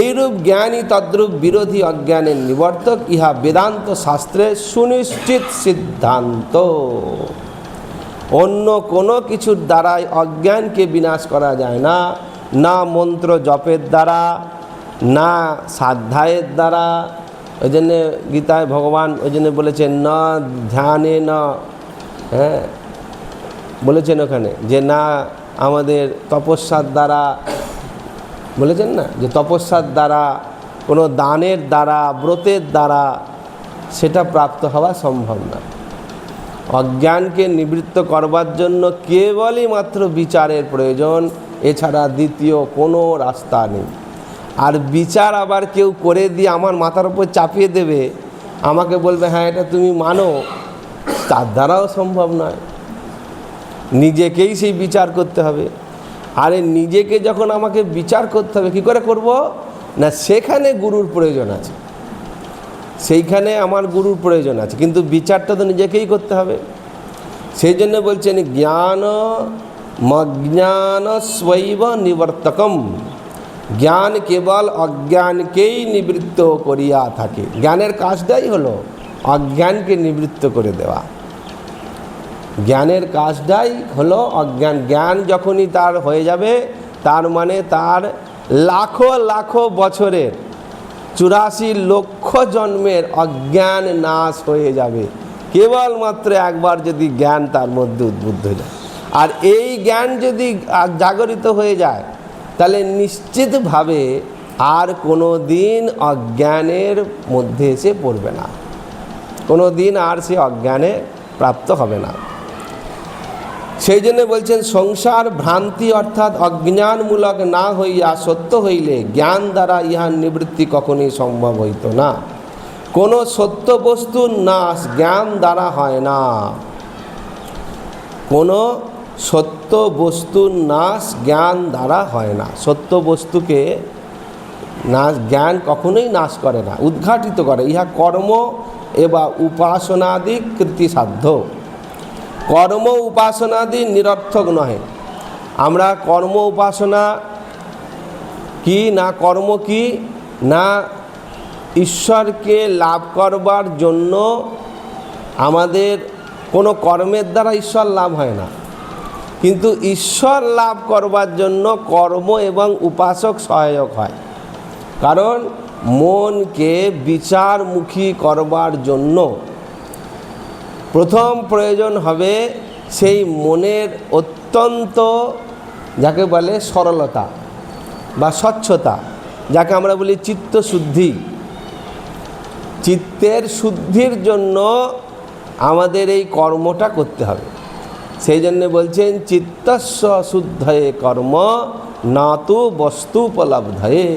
এইরূপ জ্ঞানই তদ্রূপ বিরোধী অজ্ঞানের নিবর্তক, ইহা বেদান্ত শাস্ত্রে সুনিশ্চিত সিদ্ধান্ত। অন্য কোনো কিছুর দ্বারাই অজ্ঞানকে বিনাশ করা যায় না, না মন্ত্র জপের দ্বারা, না সাধ্যায়ের দ্বারা। ওই জন্যে গীতায় ভগবান ওই জন্য বলেছেন না ধ্যানে না, হ্যাঁ বলেছেন ওখানে যে না আমাদের তপস্যার দ্বারা, বলেছেন না যে তপস্যার দ্বারা, কোনো দানের দ্বারা, ব্রতের দ্বারা সেটা প্রাপ্ত হওয়া সম্ভব না। অজ্ঞানকে নিবৃত্ত করবার জন্য কেবলই মাত্র বিচারের প্রয়োজন, এছাড়া দ্বিতীয় কোনো রাস্তা নেই। আর বিচার আবার কেউ করে দিয়ে আমার মাথার উপর চাপিয়ে দেবে, আমাকে বলবে হ্যাঁ এটা তুমি মানো, তার দ্বারাও সম্ভব নয়। নিজেকেই সেই বিচার করতে হবে। আরে নিজেকে যখন আমাকে বিচার করতে হবে, কী করে করব না? সেখানে গুরুর প্রয়োজন আছে, সেইখানে আমার গুরুর প্রয়োজন আছে, কিন্তু বিচারটা তো নিজেকেই করতে হবে। সেই জন্য বলছেন জ্ঞান মজ্ঞান স্বৈব নিবর্তকম। জ্ঞান কেবল অজ্ঞানকেই নিবৃত্ত করিয়া থাকে। জ্ঞানের কাজটাই হলো অজ্ঞানকে নিবৃত্ত করে দেওয়া। জ্ঞানের কাজটাই হলো অজ্ঞান। জ্ঞান যখনই তার হয়ে যাবে, তার মানে তার লাখো লাখো বছরের 84 লক্ষ জন্মের অজ্ঞান নাশ হয়ে যাবে, কেবলমাত্র একবার যদি জ্ঞান তার মধ্যে উদ্বুদ্ধ হয়ে যায়। আর এই জ্ঞান যদি জাগরিত হয়ে যায়, তাহলে নিশ্চিতভাবে আর কোনো দিন অজ্ঞানের মধ্যে এসে পড়বে না, কোনো দিন আর সে অজ্ঞানে প্রাপ্ত হবে না। সেই জন্য বলছেন সংসার ভ্রান্তি অর্থাৎ অজ্ঞানমূলক না হইয়া সত্য হইলে জ্ঞান দ্বারা ইহার নিবৃত্তি কখনোই সম্ভব হইত না। কোনো সত্য বস্তুর নাশ জ্ঞান দ্বারা হয় না। কোনো সত্য বস্তুর নাশ জ্ঞান দ্বারা হয় না। সত্য বস্তুকে নাশ জ্ঞান কখনোই নাশ করে না, উদ্ঘাটিত করে। ইহা কর্ম এবা উপাসনাদি কৃতিসাধ্য। কর্ম উপাসনাদি নিরর্থক নহে। আমরা কর্ম উপাসনা কি না, কর্ম কি না, ঈশ্বরকে লাভ করবার জন্য আমাদের কোনো কর্মের দ্বারা ঈশ্বর লাভ হয় না, কিন্তু ঈশ্বর লাভ করবার জন্য কর্ম এবং উপাসক সহায়ক হয়। কারণ মনকে বিচারমুখী করবার জন্য প্রথম প্রয়োজন হবে সেই মনের অত্যন্ত, যাকে বলে সরলতা বা স্বচ্ছতা, যাকে আমরা বলি চিত্তশুদ্ধি। চিত্তের শুদ্ধির জন্য আমাদের এই কর্মটা করতে হবে। সেই জন্যে বলছেন চিত্তস্য শুদ্ধয়ে কর্ম না তু বস্তুপলব্ধয়ে।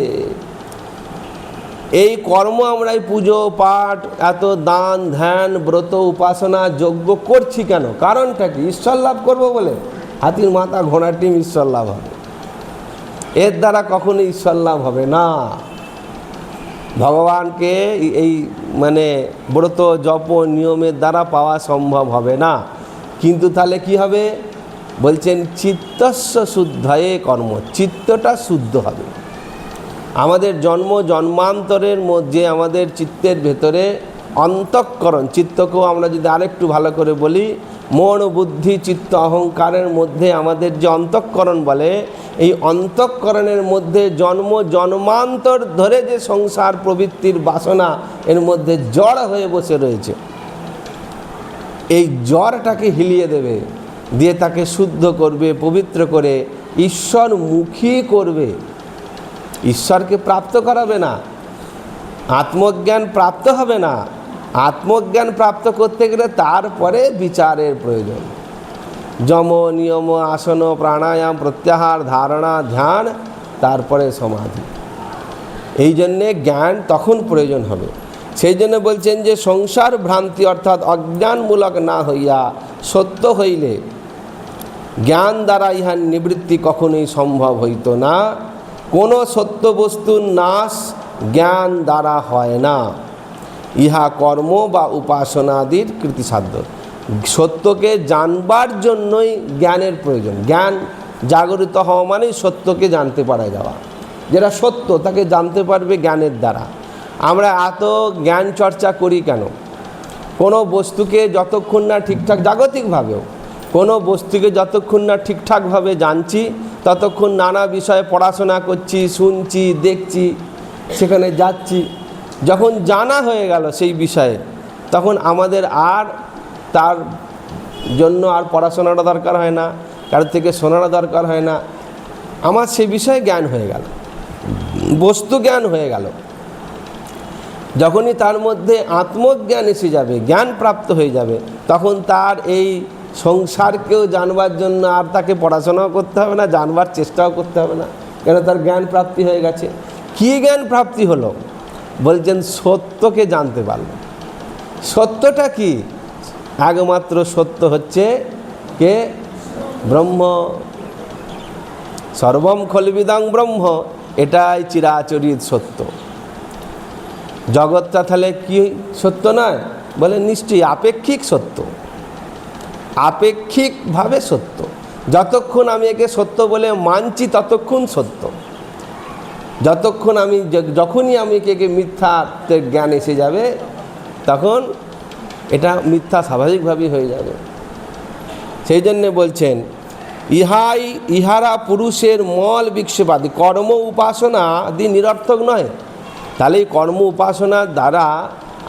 এই কর্ম আমরা এই পুজো পাঠ, এত দান ধ্যান ব্রত উপাসনা যজ্ঞ করছি কেন? কারণটা কি? ঈশ্বর লাভ করবো বলে। হাতির মাথা ঘোড়ার ডিম ঈশ্বর লাভ হবে, এর দ্বারা কখনো ঈশ্বর লাভ হবে না। ভগবানকে এই ব্রত জপ নিয়মের দ্বারা পাওয়া সম্ভব হবে না। কিন্তু তাহলে কি হবে? বলছেন চিত্তস্য শুদ্ধয়ে কর্ম, চিত্তটা শুদ্ধ হবে। আমাদের জন্ম জন্মান্তরের মধ্যে আমাদের চিত্তের ভেতরে অন্তঃকরণ, চিত্তকেও আমরা যদি আরেকটু ভালো করে বলি, মন বুদ্ধি চিত্ত অহংকারের মধ্যে আমাদের যে অন্তঃকরণ বলে, এই অন্তঃকরণের মধ্যে জন্ম জন্মান্তর ধরে যে সংসার প্রবৃত্তির বাসনা এর মধ্যে জড় হয়ে বসে রয়েছে, এই জড়টাকে হিলিয়ে দেবে, দিয়ে তাকে শুদ্ধ করবে, পবিত্র করে ঈশ্বরমুখী করবে। ঈশ্বরকে প্রাপ্ত করাবে না, আত্মজ্ঞান প্রাপ্ত হবে না। আত্মজ্ঞান প্রাপ্ত করতে গেলে তারপরে বিচারের প্রয়োজন। যম নিয়ম আসন প্রাণায়াম প্রত্যাহার ধারণা ধ্যান, তারপরে সমাধি। এই জন্যে জ্ঞান তখন প্রয়োজন হবে। সেই জন্য বলছেন যে সংসার ভ্রান্তি অর্থাৎ অজ্ঞানমূলক না হইয়া সত্য হইলে জ্ঞান দ্বারা ইহার নিবৃত্তি কখনোই সম্ভব হইত না। কোনো সত্য বস্তুর নাশ জ্ঞান দ্বারা হয় না। ইহা কর্ম বা উপাসনাদির কৃতিসাধ্য। সত্যকে জানবার জন্যই জ্ঞানের প্রয়োজন। জ্ঞান জাগরিত হওয়া মানেই সত্যকে জানতে পারা যাওয়া। যেটা সত্য তাকে জানতে পারবে জ্ঞানের দ্বারা। আমরা এত জ্ঞান চর্চা করি কেন? কোনো বস্তুকে যতক্ষণ না ঠিকঠাক, জাগতিকভাবেও কোনো বস্তুকে যতক্ষণ না ঠিকঠাকভাবে জানছি, ততক্ষণ নানা বিষয়ে পড়াশোনা করছি, শুনছি, দেখছি, সেখানে যাচ্ছি। যখন জানা হয়ে গেল সেই বিষয়ে, তখন আমাদের আর তার জন্য আর পড়াশোনাটা দরকার হয় না, কারোর থেকে শোনাটা দরকার হয় না। আমার সেই বিষয়ে জ্ঞান হয়ে গেল, বস্তু জ্ঞান হয়ে গেল। যখনই তার মধ্যে আত্মজ্ঞান এসে যাবে, জ্ঞান প্রাপ্ত হয়ে যাবে, তখন তার এই সংসারকেও জানবার জন্য আর তাকে পড়াশোনাও করতে হবে না, জানবার চেষ্টাও করতে হবে না, কেন তার জ্ঞান প্রাপ্তি হয়ে গেছে। কী জ্ঞান প্রাপ্তি হলো? বলছেন সত্যকে জানতে পারল। সত্যটা কি? একমাত্র সত্য হচ্ছে কে? ব্রহ্ম। সর্বম খলবিদং ব্রহ্ম, এটাই চিরাচরিত সত্য। জগৎটা তাহলে কি সত্য নয়? বলে নিশ্চয়ই আপেক্ষিক সত্য, আপেক্ষিকভাবে সত্য। যতক্ষণ আমি একে সত্য বলে মানছি ততক্ষণ সত্য। যখনই আমি একে মিথ্যাতে জ্ঞান এসে যাবে, তখন এটা মিথ্যা স্বাভাবিকভাবেই হয়ে যাবে। সেই জন্যে বলছেন ইহারা পুরুষের মল বিক্ষেপাদি। কর্ম উপাসনা আদি নিরর্থক নয়। তাহলে এই কর্ম উপাসনার দ্বারা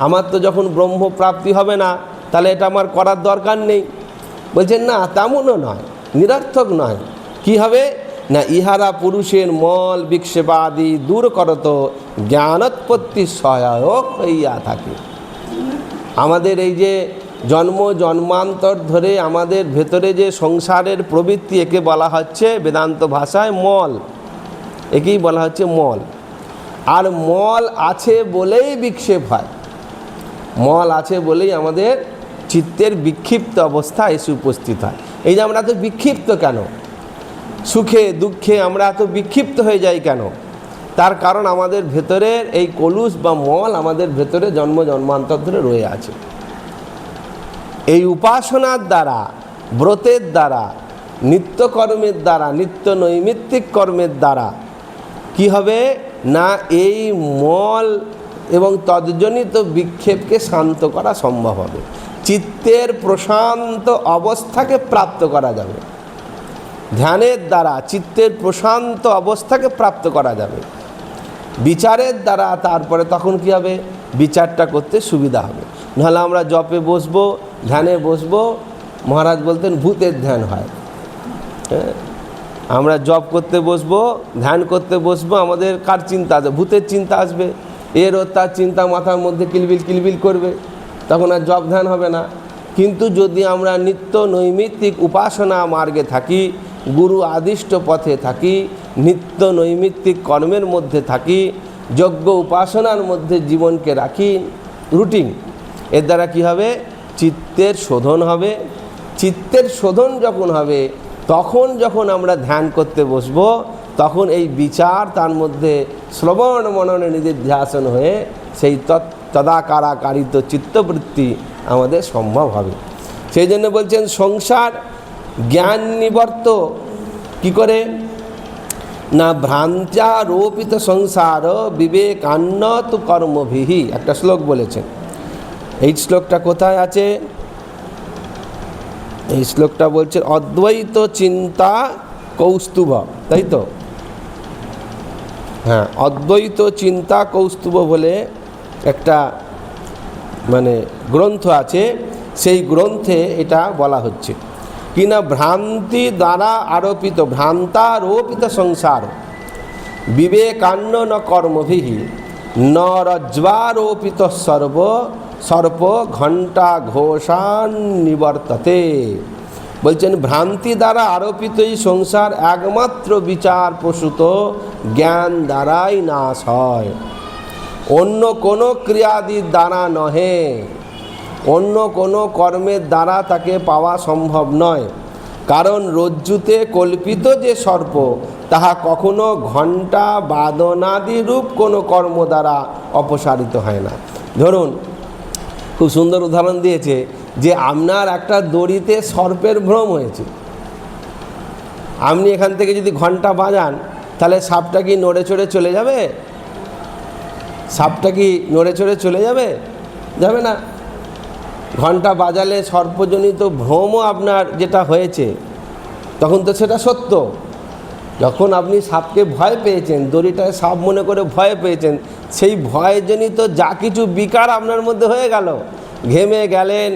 আমার তো যখন ব্রহ্মপ্রাপ্তি হবে না, তাহলে এটা আমার করার দরকার নেই। বলছেন না, তেমনও নয়, নিরর্থক নয়। কি হবে না, ইহারা পুরুষের মল বিক্ষেপাদি দূর করত জ্ঞানোৎপত্তি সহায়ক হইয়া থাকে। আমাদের এই যে জন্ম জন্মান্তর ধরে আমাদের ভেতরে যে সংসারের প্রবৃত্তি, একে বলা হচ্ছে বেদান্ত ভাষায় মল। একেই বলা হচ্ছে মল। আর মল আছে বলেই বিক্ষেপ হয়। মল আছে বলেই আমাদের চিত্তের বিক্ষিপ্ত অবস্থা এসে উপস্থিত হয়। এই যে আমরা এত বিক্ষিপ্ত কেন, সুখে দুঃখে আমরা এত বিক্ষিপ্ত হয়ে যাই কেন? তার কারণ আমাদের ভেতরের এই কলুষ বা মল আমাদের ভেতরে জন্ম জন্মান্তর ধরে রয়ে আছে। এই উপাসনার দ্বারা, ব্রতের দ্বারা, নিত্যকর্মের দ্বারা, নিত্য নৈমিত্তিক কর্মের দ্বারা কি হবে না, এই মল এবং তদ্জনিত বিক্ষেপকে শান্ত করা সম্ভব হবে। চিত্তের প্রশান্ত অবস্থাকে প্রাপ্ত করা যাবে। ধ্যানের দ্বারা চিত্তের প্রশান্ত অবস্থাকে প্রাপ্ত করা যাবে। বিচারের দ্বারা তারপরে তখন কি হবে, বিচারটা করতে সুবিধা হবে। নাহলে আমরা জপে বসবো, ধ্যানে বসবো, মহারাজ বলতেন ভূতের ধ্যান হয়। হ্যাঁ, আমরা জপ করতে বসবো, ধ্যান করতে বসবো, আমাদের কার চিন্তা আসবে? ভূতের চিন্তা আসবে। এর ও তার চিন্তা মাথার মধ্যে কিলবিল কিলবিল করবে, তখন আর জপ ধ্যান হবে না। কিন্তু যদি আমরা নিত্য নৈমিত্তিক উপাসনা মার্গে থাকি, গুরু আদিষ্ট পথে থাকি, নিত্য নৈমিত্তিক কর্মের মধ্যে থাকি, যজ্ঞ উপাসনার মধ্যে জীবনকে রাখি রুটিন, এর দ্বারা কি হবে, চিত্তের শোধন হবে। চিত্তের শোধন যখন হবে, তখন যখন আমরা ধ্যান করতে বসবো, তখন এই বিচার তার মধ্যে শ্রবণ মননে নিদিধ্যাসন হয়ে সেই তদাকারাকারিত চিত্তবৃত্তি আমাদের সম্ভব হবে। সেই জন্য বলছেন সংসার জ্ঞান নিবর্ত কি করে না, ভ্রান্ত্যারোপিত সংসার বিবেকান্ন তু কর্মভিহি, একটা শ্লোক বলেছেন। এই শ্লোকটা কোথায় আছে? এই শ্লোকটা বলছে অদ্বৈত চিন্তা কৌস্তুভ, তাই তো? হ্যাঁ, অদ্বৈত চিন্তা কৌস্তুভ বলে একটা মানে গ্রন্থ আছে। সেই গ্রন্থে এটা বলা হচ্ছে কিনা, ভ্রান্তি দ্বারা আরোপিত, ভ্রান্তারোপিত সংসার বিবেকান্ন ন কর্মভিহি ন রজ্জ্বারোপিত সর্প ঘণ্টা ঘোষান নিবর্ততে। বলছেন ভ্রান্তি দ্বারা আরোপিত এই সংসার একমাত্র বিচার প্রসূত জ্ঞান দ্বারাই নাশ হয়, অন্য কোনো ক্রিয়াদির দ্বারা নহে, অন্য কোনো কর্মের দ্বারা তাকে পাওয়া সম্ভব নয়। কারণ রজ্জুতে কল্পিত যে সর্প, তাহা কখনো ঘণ্টা বাদনাদি রূপ কোনো কর্ম দ্বারা অপসারিত হয় না। ধরুন, খুব সুন্দর উদাহরণ দিয়েছে যে আপনার একটা দড়িতে সর্পের ভ্রম হয়েছে, আপনি এখান থেকে যদি ঘণ্টা বাজান, তাহলে সাপটা কি নড়ে চড়ে চলে যাবে? সাপটা কি নড়ে চড়ে চলে যাবে? যাবে না। ঘণ্টা বাজালে সর্পজনিত ভ্রমও আপনার যেটা হয়েছে, তখন তো সেটা সত্য। যখন আপনি সাপকে ভয় পেয়েছেন, দড়িটায় সাপ মনে করে ভয় পেয়েছেন, সেই ভয়জনিত যা কিছু বিকার আপনার মধ্যে হয়ে গেল, ঘেমে গেলেন,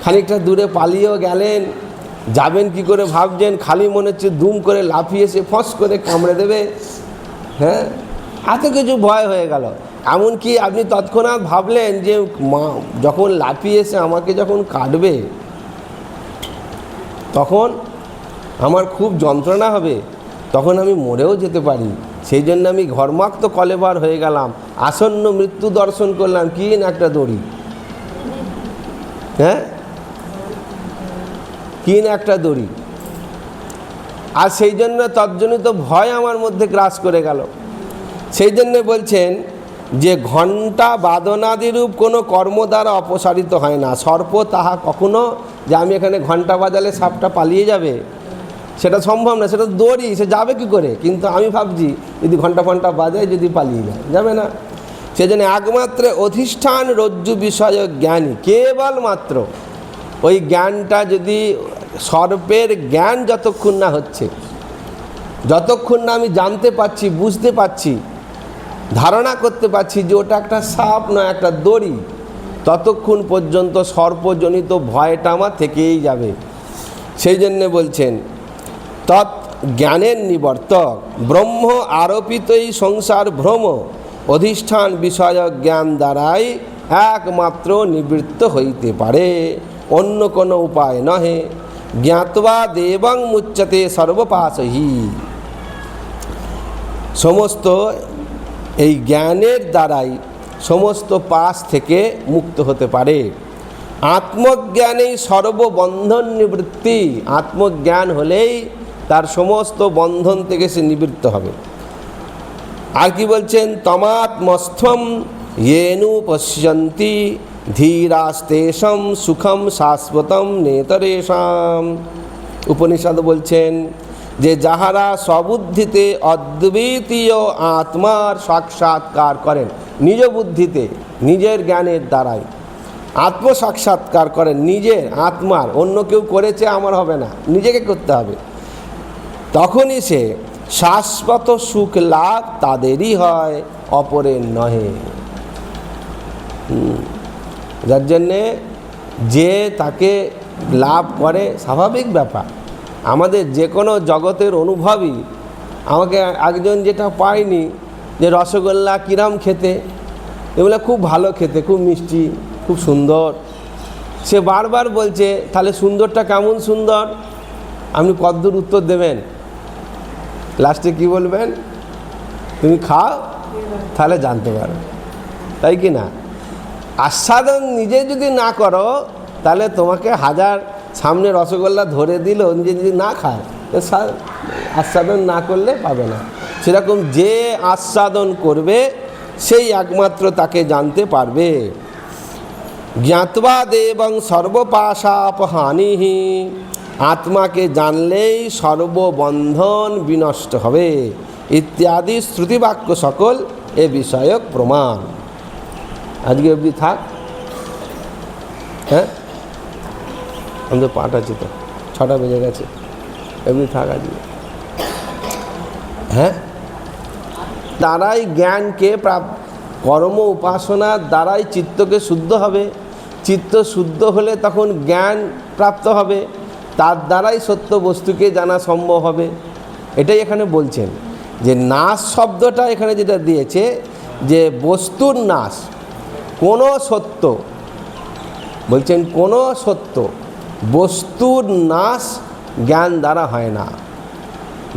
খানিকটা দূরে পালিয়েও গেলেন, যাবেন কি করে ভাবছেন, খালি মনে হচ্ছে দুম করে লাফিয়ে এসে ফস করে কামড়ে দেবে। হ্যাঁ, এত কিছু ভয় হয়ে গেল। এমনকি আপনি তৎক্ষণাৎ ভাবলেন যে যখন লাফিয়ে এসে আমাকে যখন কাটবে, তখন আমার খুব যন্ত্রণা হবে, তখন আমি মরেও যেতে পারি। সেই জন্য আমি ঘর্মাক্ত কলেবার হয়ে গেলাম, আসন্ন মৃত্যু দর্শন করলাম, কি না একটা দড়ি, হ্যাঁ, কি না একটা দড়ি। আর সেই জন্য তজ্জনিত ভয় আমার মধ্যে গ্রাস করে গেল। সেই জন্য বলছেন যে ঘণ্টা বাদনাদিরূপ কোনো কর্ম দ্বারা অপসারিত হয় না। সর্প তাহা কখনো, যে আমি এখানে ঘণ্টা বাজালে সাপটা পালিয়ে যাবে, সেটা সম্ভব না, সেটা দড়ি, সে যাবে কী করে? কিন্তু আমি ভাবছি যদি ঘণ্টা বাজায়, যদি পালিয়ে যায়, যাবে না। সেজন্য একমাত্র অধিষ্ঠান রজ্জু বিষয়ক জ্ঞানী, কেবলমাত্র ওই জ্ঞানটা যদি, সর্পের জ্ঞান যতক্ষণ না হচ্ছে, যতক্ষণ না আমি জানতে পারছি, বুঝতে পারছি, ধারণা করতে পারছি যে ওটা একটা সাপ নয়, একটা দড়ি, ততক্ষণ পর্যন্ত সর্পজনিত ভয়টা আমার থেকেই যাবে। সেই জন্যে বলছেন তৎ জ্ঞানের নিবর্তক ব্রহ্ম আরোপিত এই সংসার ভ্রম অধিষ্ঠান বিষয়ক জ্ঞান দ্বারাই একমাত্র নিবৃত্ত হইতে পারে, অন্য কোনো উপায় নহে। জ্ঞাতবা দেবং মুচ্যতে সর্বপাশহি। সমস্ত এই জ্ঞানের দ্বারাই সমস্ত পাশ থেকে মুক্ত হতে পারে। আত্মজ্ঞানেই সর্ববন্ধন নিবৃত্তি, আত্মজ্ঞান হলেই তার সমস্ত বন্ধন থেকে সে নিবৃত্ত হবে। আর কি বলছেন, তমাত্মস্থম येनु পশ্যন্তি ধীরাস্তেষম সুখম শাশ্বতম নেতরেষাম। উপনিষদ বলছেন যে যাহারা স্ববুদ্ধিতে অদ্বিতীয় আত্মার সাক্ষাৎকার করেন, নিজ বুদ্ধিতে নিজের জ্ঞানের দ্বারাই আত্মসাক্ষাৎকার করেন, নিজের আত্মার, অন্য কেউ করেছে আমার হবে না, নিজেকে করতে হবে, তখনই সে শাশ্বত সুখ লাভ তাদেরই হয়, অপরের নহে। যার জন্যে যে তাকে লাভ করে স্বাভাবিক ব্যাপার। আমাদের যে কোনো জগতের অনুভবই, আমাকে একজন যেটা পায়নি যে রসগোল্লা কিরাম খেতে, এগুলো খুব ভালো খেতে, খুব মিষ্টি, খুব সুন্দর, সে বারবার বলছে তাহলে সুন্দরটা কেমন সুন্দর, আপনি কতদূর উত্তর দেবেন? লাস্টে কি বলবেন? তুমি খাও তাহলে জানতে পারো, তাই কি না? আস্বাদন নিজে যদি না করো তাহলে তোমাকে হাজার সামনে রসগোল্লা ধরে দিল, নিজে যদি না খায় আস্বাদন না করলে পাবে না। সেরকম যে আস্বাদন করবে সেই একমাত্র তাকে জানতে পারবে। জ্ঞাতবা দেবং সর্বপাশাপহানি, আত্মাকে জানলেই সর্ববন্ধন বিনষ্ট হবে ইত্যাদি শ্রুতিবাক্য সকল এ বিষয়ক প্রমাণ। আজকে অবধি থাক। হ্যাঁ, আমাদের পাঠ আছে তো, 6টা বেজে গেছে, এমনি থাক আজকে। হ্যাঁ, তারাই জ্ঞানকে কর্ম উপাসনার দ্বারাই চিত্তকে শুদ্ধ হবে। চিত্ত শুদ্ধ হলে তখন জ্ঞান প্রাপ্ত হবে, তার দ্বারাই সত্য বস্তুকে জানা সম্ভব হবে। এটাই এখানে বলছেন যে নাশ শব্দটা এখানে যেটা দিয়েছে, যে বস্তুর নাশ, কোনো সত্য, বলছেন কোনো সত্য বস্তুর নাশ জ্ঞান দ্বারা হয় না।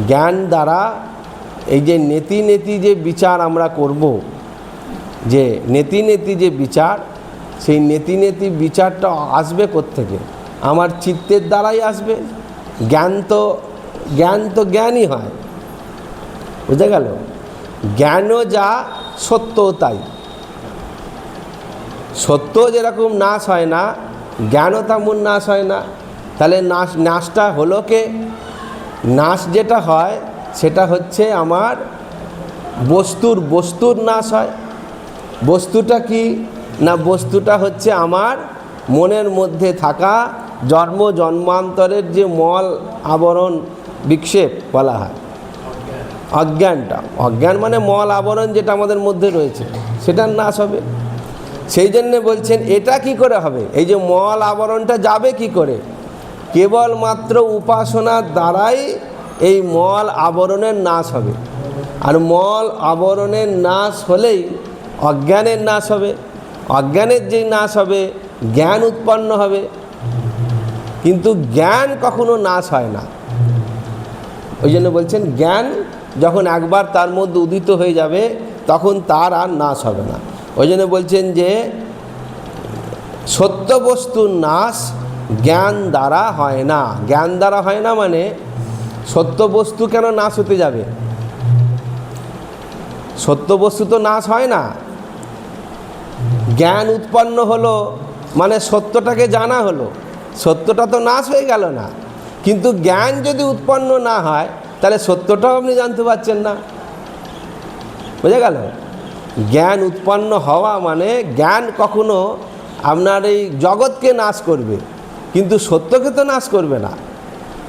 জ্ঞান দ্বারা এই যে নেতি নেতি যে বিচার আমরা করব, যে নেতি নেতি যে বিচার, সেই নেতি নেতি বিচারটা আসবে কোত্থেকে? আমার চিত্তের দ্বারাই আসবে। জ্ঞান তো জ্ঞানই হয়, বুঝে গেল? জ্ঞানও যা, সত্যও তাই। সত্য যেরকম নাশ হয় না, জ্ঞানও তেমন নাশ হয় না। তাহলে নাশটা হলো কে? নাশ যেটা হয় সেটা হচ্ছে আমার বস্তুর নাশ হয়। বস্তুটা কি না? বস্তুটা হচ্ছে আমার মনের মধ্যে থাকা জন্মান্তরের যে মল আবরণ বিক্ষেপ বলা হয়, অজ্ঞানটা। অজ্ঞান মানে মল আবরণ যেটা আমাদের মধ্যে রয়েছে, সেটার নাশ হবে। সেই জন্যে বলছেন এটা কি করে হবে? এই যে মল আবরণটা যাবে কি করে? কেবলমাত্র উপাসনার দ্বারাই এই মল আবরণের নাশ হবে। আর মল আবরণের নাশ হলেই অজ্ঞানের নাশ হবে। অজ্ঞানের যেই নাশ হবে, জ্ঞান উৎপন্ন হবে। কিন্তু জ্ঞান কখনো নাশ হয় না। ওই জন্য বলছেন জ্ঞান যখন একবার তার মধ্যে উদিত হয়ে যাবে তখন তার আর নাশ হবে না। ওই জন্য বলছেন যে সত্য বস্তুর নাশ জ্ঞান দ্বারা হয় না। জ্ঞান দ্বারা হয় না মানে সত্য বস্তু কেন নাশ হতে যাবে? সত্য বস্তু তো নাশ হয় না। জ্ঞান উৎপন্ন হলো মানে সত্যটাকে জানা হলো, সত্যটা তো নাশ হয়ে গেল না। কিন্তু জ্ঞান যদি উৎপন্ন না হয় তাহলে সত্যটাও আপনি জানতে পারছেন না, বুঝে গেল? জ্ঞান উৎপন্ন হওয়া মানে জ্ঞান কখনো আপনার এই জগৎকে নাশ করবে, কিন্তু সত্যকে তো নাশ করবে না।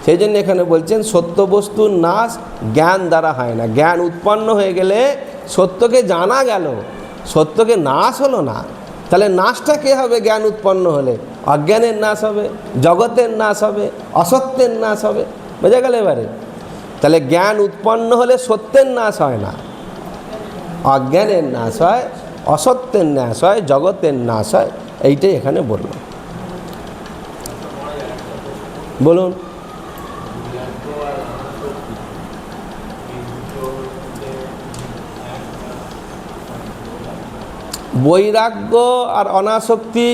সেই জন্য এখানে বলছেন সত্য বস্তুর নাশ জ্ঞান দ্বারা হয় না। জ্ঞান উৎপন্ন হয়ে গেলে সত্যকে জানা গেল, সত্যকে নাশ হলো না। তাহলে নাশটা কে হবে? জ্ঞান উৎপন্ন হলে অজ্ঞানের নাশ হবে, জগতের নাশ হবে, অসত্যের নাশ হবে, বোঝা গেল এবারে? তাহলে জ্ঞান উৎপন্ন হলে সত্যের নাশ হয় না, অজ্ঞানের নাশ হয়, অসত্যের নাশ হয়, জগতের নাশ হয়। এইটাই এখানে বলল। বলুন। বৈরাগ্য আর অনাসক্তি,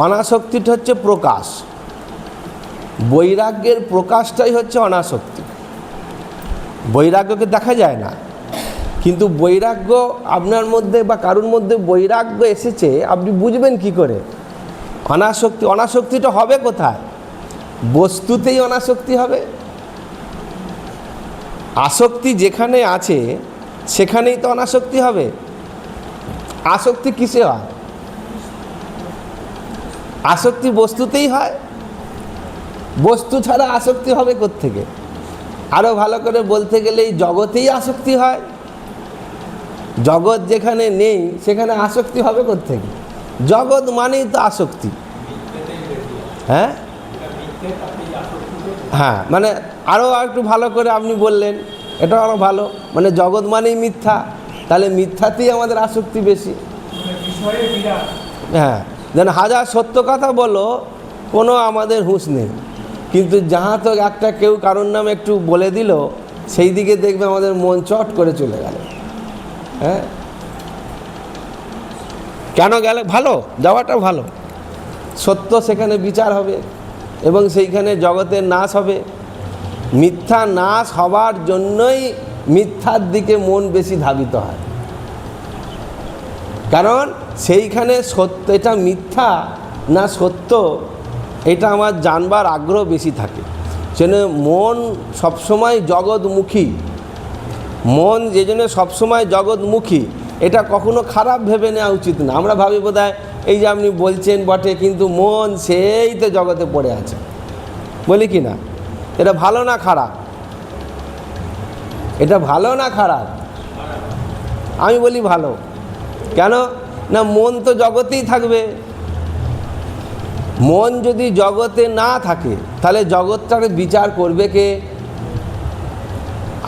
অনাসক্তিটা হচ্ছে প্রকাশ, বৈরাগ্যের প্রকাশটাই হচ্ছে অনাসক্তি। বৈরাগ্যকে দেখা যায় না, কিন্তু বৈরাগ্য আপনার মধ্যে বা কারুর মধ্যে বৈরাগ্য এসেছে আপনি বুঝবেন কি করে? অনাসক্তি, অনাসক্তিটা হবে কোথায়? বস্তুতেই অনাসক্তি হবে। আসক্তি যেখানে আছে সেখানেই তো অনাসক্তি হবে। আসক্তি কিসে হয়? আসক্তি বস্তুতেই হয়, বস্তু ছাড়া আসক্তি হবে কোত্থেকে? আরও ভালো করে বলতে গেলে এই জগতেই আসক্তি হয়, জগৎ যেখানে নেই সেখানে আসক্তি হবে কোত্থেকে? জগৎ মানেই তো আসক্তি। হ্যাঁ হ্যাঁ, মানে আরও একটু ভালো করে আপনি বললেন, এটা আরও ভালো, মানে জগৎ মানেই মিথ্যা, তাহলে মিথ্যাতেই আমাদের আসক্তি বেশি। হ্যাঁ, যেন হাজার সত্য কথা বলো কোনো আমাদের হুঁশ নেই, কিন্তু যাহা তো একটা কেউ কারোর নামে একটু বলে দিল সেই দিকে দেখবে আমাদের মন চট করে চলে গেল। হ্যাঁ, কেন গেলে? ভালো, যাওয়াটা ভালো, সত্য সেখানে বিচার হবে এবং সেইখানে জগতের নাশ হবে। মিথ্যা নাশ হবার জন্যই মিথ্যার দিকে মন বেশি ধাবিত হয়, কারণ সেইখানে সত্য, এটা মিথ্যা না সত্য, এটা আমার জানবার আগ্রহ বেশি থাকে। সেজন্য মন সবসময় জগৎমুখী, মন যে জন্য সবসময় জগৎমুখী, এটা কখনো খারাপ ভেবে নেওয়া উচিত না। আমরা ভাবি বোধহয় এই যে আপনি বলছেন বটে, কিন্তু মন সেই তো জগতে পড়ে আছে, বলি কি না? এটা ভালো না খারাপ? এটা ভালো না খারাপ? আমি বলি ভালো। কেন না? মন তো জগতেই থাকবে। মন যদি জগতে না থাকে তাহলে জগৎটাকে বিচার করবে কে?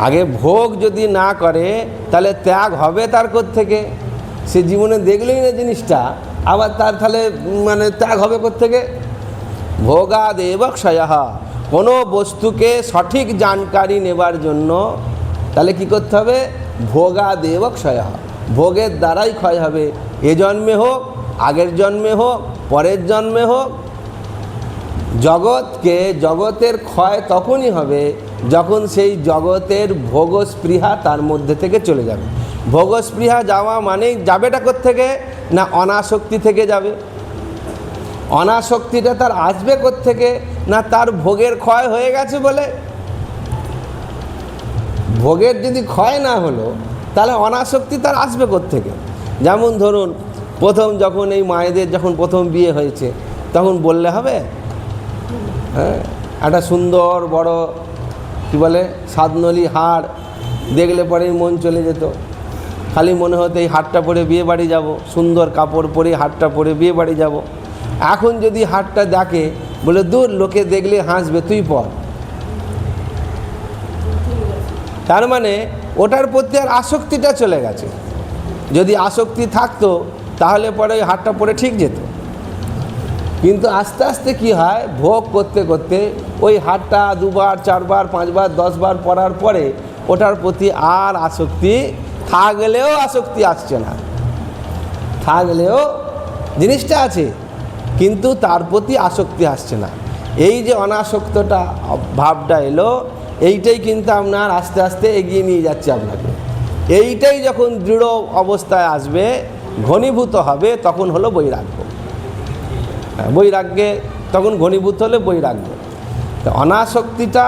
আগে ভোগ যদি না করে তাহলে ত্যাগ হবে তার কোত্থেকে? সে জীবনে দেখলেই না জিনিসটা, আবার তার তাহলে মানে ত্যাগ হবে কোত্থেকে? ভোগাদেব ক্ষয়ঃ। কোনো বস্তুকে সঠিক জানকারি নেবার জন্য তাহলে কি করতে হবে? ভোগাদেব ক্ষয়ঃ, ভোগের দ্বারাই ক্ষয় হবে। এ জন্মে হোক, আগের জন্মে হোক, পরের জন্মে হোক। জগৎকে, জগতের ক্ষয় তখনই হবে যখন সেই জগতের ভোগস্পৃহা তার মধ্যে থেকে চলে যাবে। ভোগস্পৃহা যাওয়া মানেই যাবেটা কোত্থেকে? না অনাসক্তি থেকে যাবে। অনাসক্তিটা তার আসবে কোত্থেকে? না তার ভোগের ক্ষয় হয়ে গেছে বলে। ভোগের যদি ক্ষয় না হলো তাহলে অনাসক্তি তার আসবে কোত্থেকে? যেমন ধরুন প্রথম যখন এই মায়েদের যখন প্রথম বিয়ে হয়েছে তখন বললে হবে? হ্যাঁ, একটা সুন্দর বড় কী বলে সাতনলি হার দেখলে পরেই মন চলে যেত, খালি মনে হতো এই হারটা পরে বিয়ে বাড়ি যাব, সুন্দর কাপড় পরে হারটা পরে বিয়ে বাড়ি যাব। এখন যদি হারটা দেখে বলে দূর, লোকে দেখলে হাসবে, তুই পর। তার মানে ওটার প্রতি আর আসক্তিটা চলে গেছে। যদি আসক্তি থাকতো তাহলে পরে ওই হারটা পরে ঠিক যেত, কিন্তু আস্তে আস্তে কি হয়, ভোগ করতে করতে ওই হারটা দুবার, চারবার, পাঁচবার, 10 বার পরার পরে ওটার প্রতি আর আসক্তি থাকলেও আসক্তি আসছে না। থাকলেও জিনিসটা আছে কিন্তু তার প্রতি আসক্তি আসছে না। এই যে অনাসক্তটা ভাবটা এলো, এইটাই কিন্তু আপনার আস্তে আস্তে এগিয়ে নিয়ে যাচ্ছে আপনাকে। এইটাই যখন দৃঢ় অবস্থায় আসবে, ঘনীভূত হবে, তখন হলো বৈরাগ্য। বৈরাগ্যে তখন ঘনীভূত হলে বৈরাগ্য। অনাসক্তিটা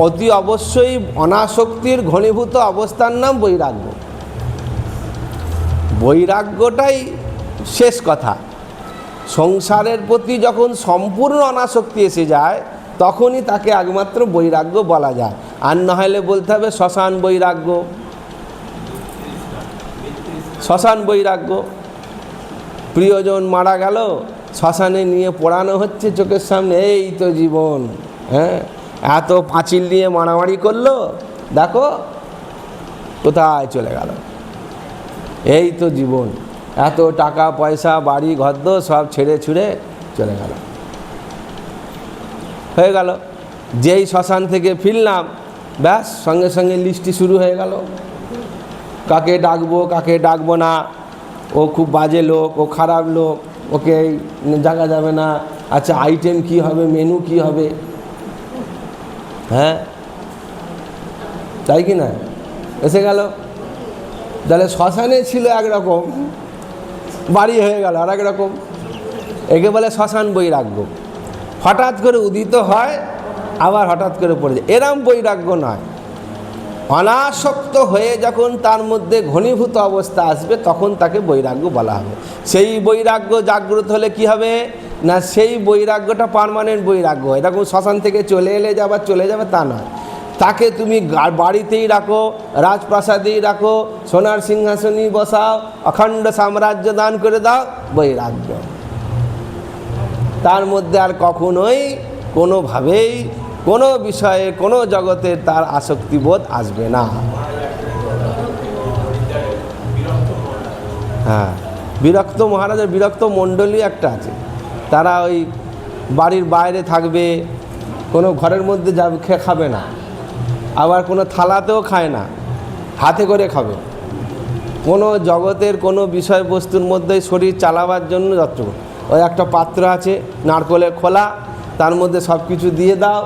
অতি অবশ্যই অনাসক্তির ঘনীভূত অবস্থার নাম বৈরাগ্য। বৈরাগ্যটাই শেষ কথা। সংসারের প্রতি যখন সম্পূর্ণ অনাসক্তি এসে যায় তখনই তাকে একমাত্র বৈরাগ্য বলা যায়। আর না হলে বলতে হবে শ্মশান বৈরাগ্য। শ্মশান বৈরাগ্য, প্রিয়জন মারা গেল, শ্মশানে নিয়ে পোড়ানো হচ্ছে চোখের সামনে, এই তো জীবন। হ্যাঁ, এত পাঁচিল নিয়ে মারামারি করলো, দেখো কোথায় চলে গেল, এই তো জীবন। এত টাকা পয়সা, বাড়ি ঘরদোর সব ছেড়ে ছুড়ে চলে গেল, হয়ে গেল। যেই শ্মশান থেকে ফিরলাম, ব্যাস সঙ্গে সঙ্গে লিস্টটি শুরু হয়ে গেল, কাকে ডাকবো কাকে ডাকবো না, ও খুব বাজে লোক, ও খারাপ লোক, ওকে জাগা যাবে না। আচ্ছা, আইটেম কি হবে, মেনু কি হবে, হ্যাঁ, তাই কি না? এসে গেল। তাহলে শ্মশানে ছিল একরকম, বাড়ি হয়ে গেল আর একরকম। একে বলে শ্মশান বৈরাগ্য। হঠাৎ করে উদিত হয়, আবার হঠাৎ করে পড়ে যায়, এরম বৈরাগ্য নয়। অনাসক্ত হয়ে যখন তার মধ্যে ঘনীভূত অবস্থা আসবে, তখন তাকে বৈরাগ্য বলা হবে। সেই বৈরাগ্য জাগ্রত হলে কি হবে না, সেই বৈরাগ্যটা পার্মানেন্ট বৈরাগ্য। এরকম শ্মশান থেকে চলে এলে যে আবার চলে যাবে তা নয়। তাকে তুমি বাড়িতেই রাখো, রাজপ্রাসাদেই রাখো, সোনার সিংহাসনেই বসাও, অখণ্ড সাম্রাজ্য দান করে দাও, বৈরাগ্য। তার মধ্যে আর কখনোই কোনোভাবেই কোনো বিষয়ে কোনো জগতে তার আসক্তিবোধ আসবে না। হ্যাঁ, বিরক্ত মহারাজের বিরক্ত মণ্ডলী একটা আছে, তারা ওই বাড়ির বাইরে থাকবে, কোনো ঘরের মধ্যে যাবে, খাবে না, আবার কোনো থালাতেও খায় না, হাতে করে খাবে। কোনো জগতের কোনো বিষয়বস্তুর মধ্যে শরীর চালাবার জন্য যতটুকু, ওই একটা পাত্র আছে নারকলের খোলা, তার মধ্যে সব কিছু দিয়ে দাও,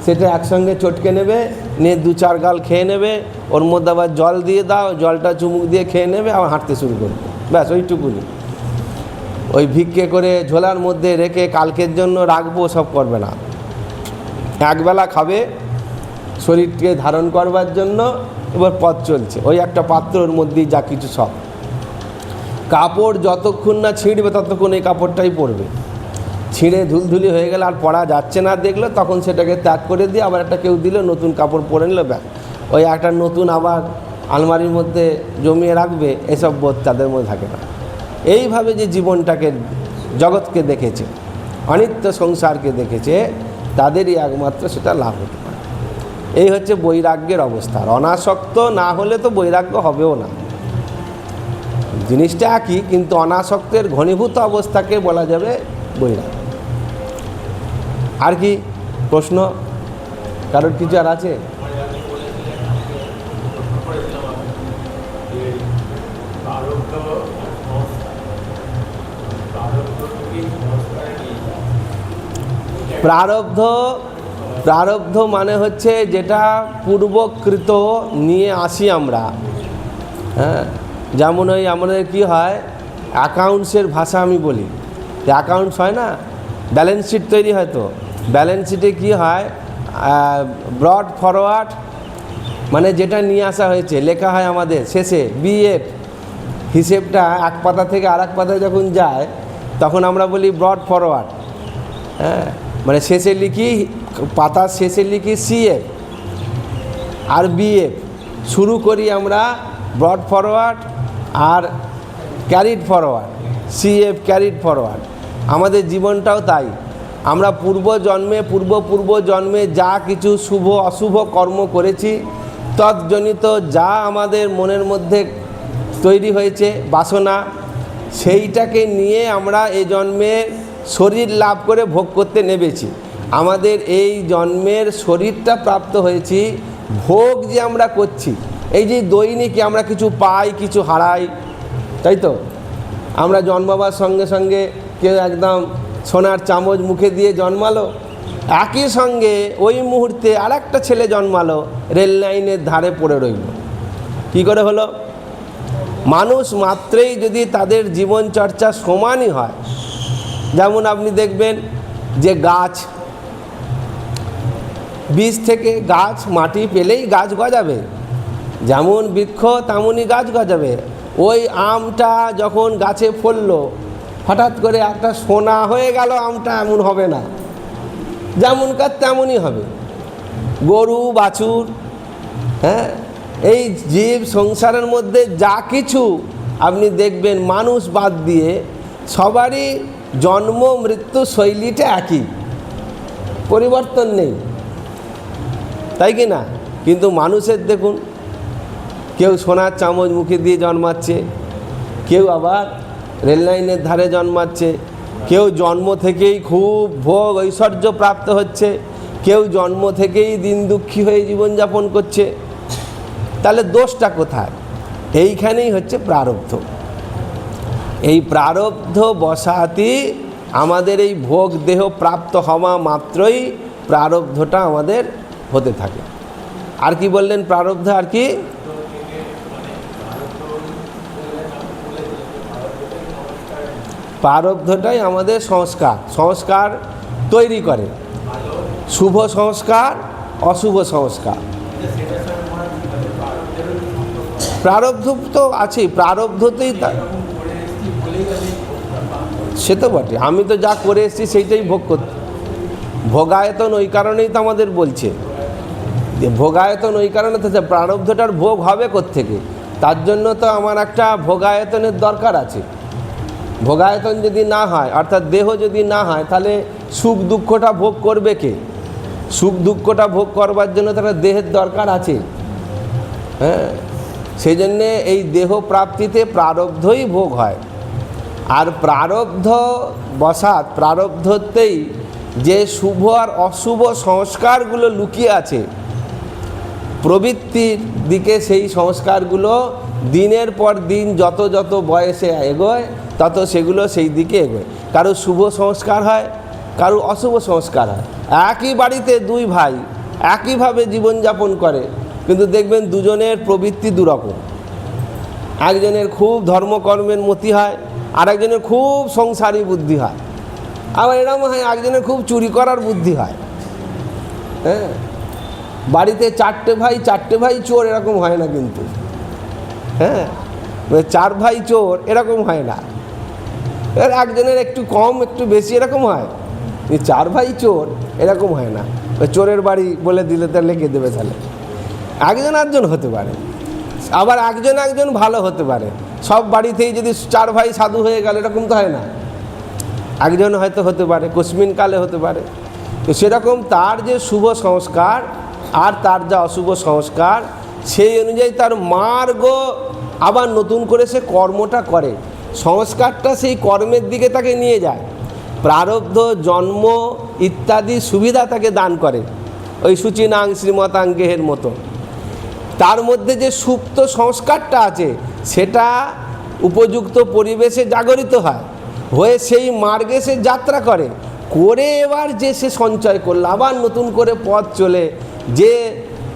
সেটা একসঙ্গে চটকে নেবে, নিয়ে 2-4 গাল খেয়ে নেবে, ওর মধ্যে আবার জল দিয়ে দাও, জলটা চুমুক দিয়ে খেয়ে নেবে, আবার হাঁটতে শুরু করবে, ব্যাস ওইটুকুনি। ওই ভিক্ষে করে ঝোলার মধ্যে রেখে কালকের জন্য রাখবো, সব করবে না। একবেলা খাবে শরীরকে ধারণ করবার জন্য, এবার পথ চলছে, ওই একটা পাত্রর মধ্যেই যা কিছু সব। কাপড় যতক্ষণ না ছিঁড়বে ততক্ষণ এই কাপড়টাই পরবে। ছিঁড়ে ধুলধুলি হয়ে গেলে আর পরা যাচ্ছে না দেখলো, তখন সেটাকে ত্যাগ করে দিয়ে আবার একটা কেউ দিল, নতুন কাপড় পরে নিল, ব্যাস ওই একটা নতুন আবার আলমারির মধ্যে জমিয়ে রাখবে, এসব বোধ তাদের মধ্যে থাকে না। এইভাবে যে জীবনটাকে, জগৎকে দেখেছে, অনিত্য সংসারকে দেখেছে, তাদেরই একমাত্র সেটা লাভ হতে পারে। এই হচ্ছে বৈরাগ্যের অবস্থা। অনাসক্ত না হলে তো বৈরাগ্য হবেও না, জিনিসটা একই, কিন্তু অনাসক্তের ঘনীভূত অবস্থাকে বলা যাবে বৈরাগ্য। আর কি প্রশ্ন কারোর কিছু আর আছে? প্রারব্ধ, প্রারব্ধ মানে হচ্ছে যেটা পূর্বকৃত নিয়ে আসি আমরা। হ্যাঁ, যেমন ওই আমাদের কি হয়, অ্যাকাউন্টসের ভাষা আমি বলি, অ্যাকাউন্টস হয় না, ব্যালেন্স শিট তৈরি হয়, তো ব্যালেন্স শিটে কী হয়, ব্রড ফরওয়ার্ড মানে যেটা নিয়ে আসা হয়েছে লেখা হয় আমাদের শেষে বিএফ। হিসেবটা এক পাতা থেকে আর এক পাতায় যখন যায় তখন আমরা বলি ব্রড ফরওয়ার্ড। হ্যাঁ, মানে শেষে লিখি, পাতার শেষে লিখি সিএফ আর বিএফ, শুরু করি আমরা ব্রড ফরওয়ার্ড আর carried forward, CF carried forward. আমাদের জীবনটাও তাই, আমরা পূর্ব জন্মে যা কিছু শুভ অশুভ কর্ম করেছি, তৎজনিত যা আমাদের মনের মধ্যে তৈরি হয়েছে বাসনা, সেইটাকে নিয়ে আমরা এই জন্মে শরীর লাভ করে ভোগ করতে নেমেছি। আমাদের এই জন্মের শরীরটা প্রাপ্ত হয়েছি, ভোগ যে আমরা করছি, এই যে দৈনিক আমরা কিছু পাই কিছু হারাই, তাই তো? আমরা জন্মাবার সঙ্গে সঙ্গে কেউ একদম সোনার চামচ মুখে দিয়ে জন্মালো, একই সঙ্গে ওই মুহূর্তে আর একটা ছেলে জন্মালো, রেল লাইনের ধারে পড়ে রইল। কী করে হলো? মানুষ মাত্রেই যদি তাদের জীবনচর্চা সমানই হয়, যেমন আপনি দেখবেন যে গাছ, বীজ থেকে গাছ, মাটি পেলেই গাছ গজাবে, যেমন বৃক্ষ তেমনই গাছ গজাবে। ওই আমটা যখন গাছে ফললো, হঠাৎ করে একটা সোনা হয়ে গেল আমটা, এমন হবে না, যেমনকার তেমনই হবে। গরু বাছুর, হ্যাঁ, এই জীব সংসারের মধ্যে যা কিছু আপনি দেখবেন, মানুষ বাদ দিয়ে সবারই জন্ম মৃত্যু শৈলীটা একই, পরিবর্তন নেই, তাই কি না? কিন্তু মানুষের দেখুন, কেউ সোনার চামচ মুখে দিয়ে জন্মাচ্ছে, কেউ আবার রেল লাইনের ধারে জন্মাচ্ছে, কেউ জন্ম থেকেই খুব ভোগ ঐশ্বর্য প্রাপ্ত হচ্ছে, কেউ জন্ম থেকেই দিন দুঃখী হয়ে জীবনযাপন করছে। তাহলে দোষটা কোথায়? এইখানেই হচ্ছে প্রারব্ধ। এই প্রারব্ধ বশাতি আমাদের এই ভোগ দেহ প্রাপ্ত হওয়া মাত্রই প্রারব্ধটা আমাদের হতে থাকে। আর কি বললেন প্রারব্ধ, আর কি? প্রারব্ধটাই আমাদের সংস্কার তৈরি করে, শুভ সংস্কার অশুভ সংস্কার। প্রারব্ধ তো আছেই, প্রারব্ধতেই সে তো বটে। আমি তো যা করে এসেছি সেইটাই ভোগ করতে, ভোগায়তন ওই কারণেই তো আমাদের বলছে যে ভোগায়তন ওই কারণে তো প্রারব্ধটার ভোগ হবে কোত্থেকে, তার জন্য তো আমার একটা ভোগায়তনের দরকার আছে। ভোগায়তন যদি না হয়, অর্থাৎ দেহ যদি না হয়, তাহলে সুখ দুঃখটা ভোগ করবে কে? সুখ দুঃখটা ভোগ করবার জন্য তারা দেহের দরকার আছে। হ্যাঁ, সেই জন্যে এই দেহ প্রাপ্তিতে প্রারব্ধই ভোগ হয়। আর প্রারব্ধ বশাৎ, প্রারব্ধতেই যে শুভ আর অশুভ সংস্কারগুলো লুকিয়ে আছে প্রবৃত্তির দিকে, সেই সংস্কারগুলো দিনের পর দিন যত যত বয়সে এগোয় তত সেগুলো সেই দিকে এগোয়। কারো শুভ সংস্কার হয়, কারো অশুভ সংস্কার হয়। একই বাড়িতে দুই ভাই একইভাবে জীবনযাপন করে, কিন্তু দেখবেন দুজনের প্রবৃত্তি দুরকম। একজনের খুব ধর্মকর্মের মতি হয়, আর একজনের খুব সংসারী বুদ্ধি হয়। আবার এরকম হয় একজনের খুব চুরি করার বুদ্ধি হয়। হ্যাঁ, বাড়িতে চারটে ভাই চোর এরকম হয় না কিন্তু। হ্যাঁ, চার ভাই চোর এরকম হয় না, একজনের একটু কম একটু বেশি এরকম হয়। চার ভাই চোর এরকম হয় না, চোরের বাড়ি বলে দিলে তার লেগে দেবে, তাহলে একজন হতে পারে, আবার একজন ভালো হতে পারে। সব বাড়িতেই যদি চার ভাই সাধু হয়ে গেল এরকম তো হয় না, একজন হয়তো হতে পারে, কস্মিন কালে হতে পারে। তো সেরকম তার যে শুভ সংস্কার আর তার যা অশুভ সংস্কার, সেই অনুযায়ী তার মার্গ আবার নতুন করে সে কর্মটা করে, সংস্কারটা সেই কর্মের দিকে তাকে নিয়ে যায়। প্রারব্ধ জন্ম ইত্যাদি সুবিধা তাকে দান করে, ওই শুচিনাং শ্রীমতাং গেহের মতো। তার মধ্যে যে সুপ্ত সংস্কারটা আছে সেটা উপযুক্ত পরিবেশে জাগরিত হয়ে সেই মার্গে সে যাত্রা করে, এবার যে সে সঞ্চয় করলো, আবার নতুন করে পথ চলে, যে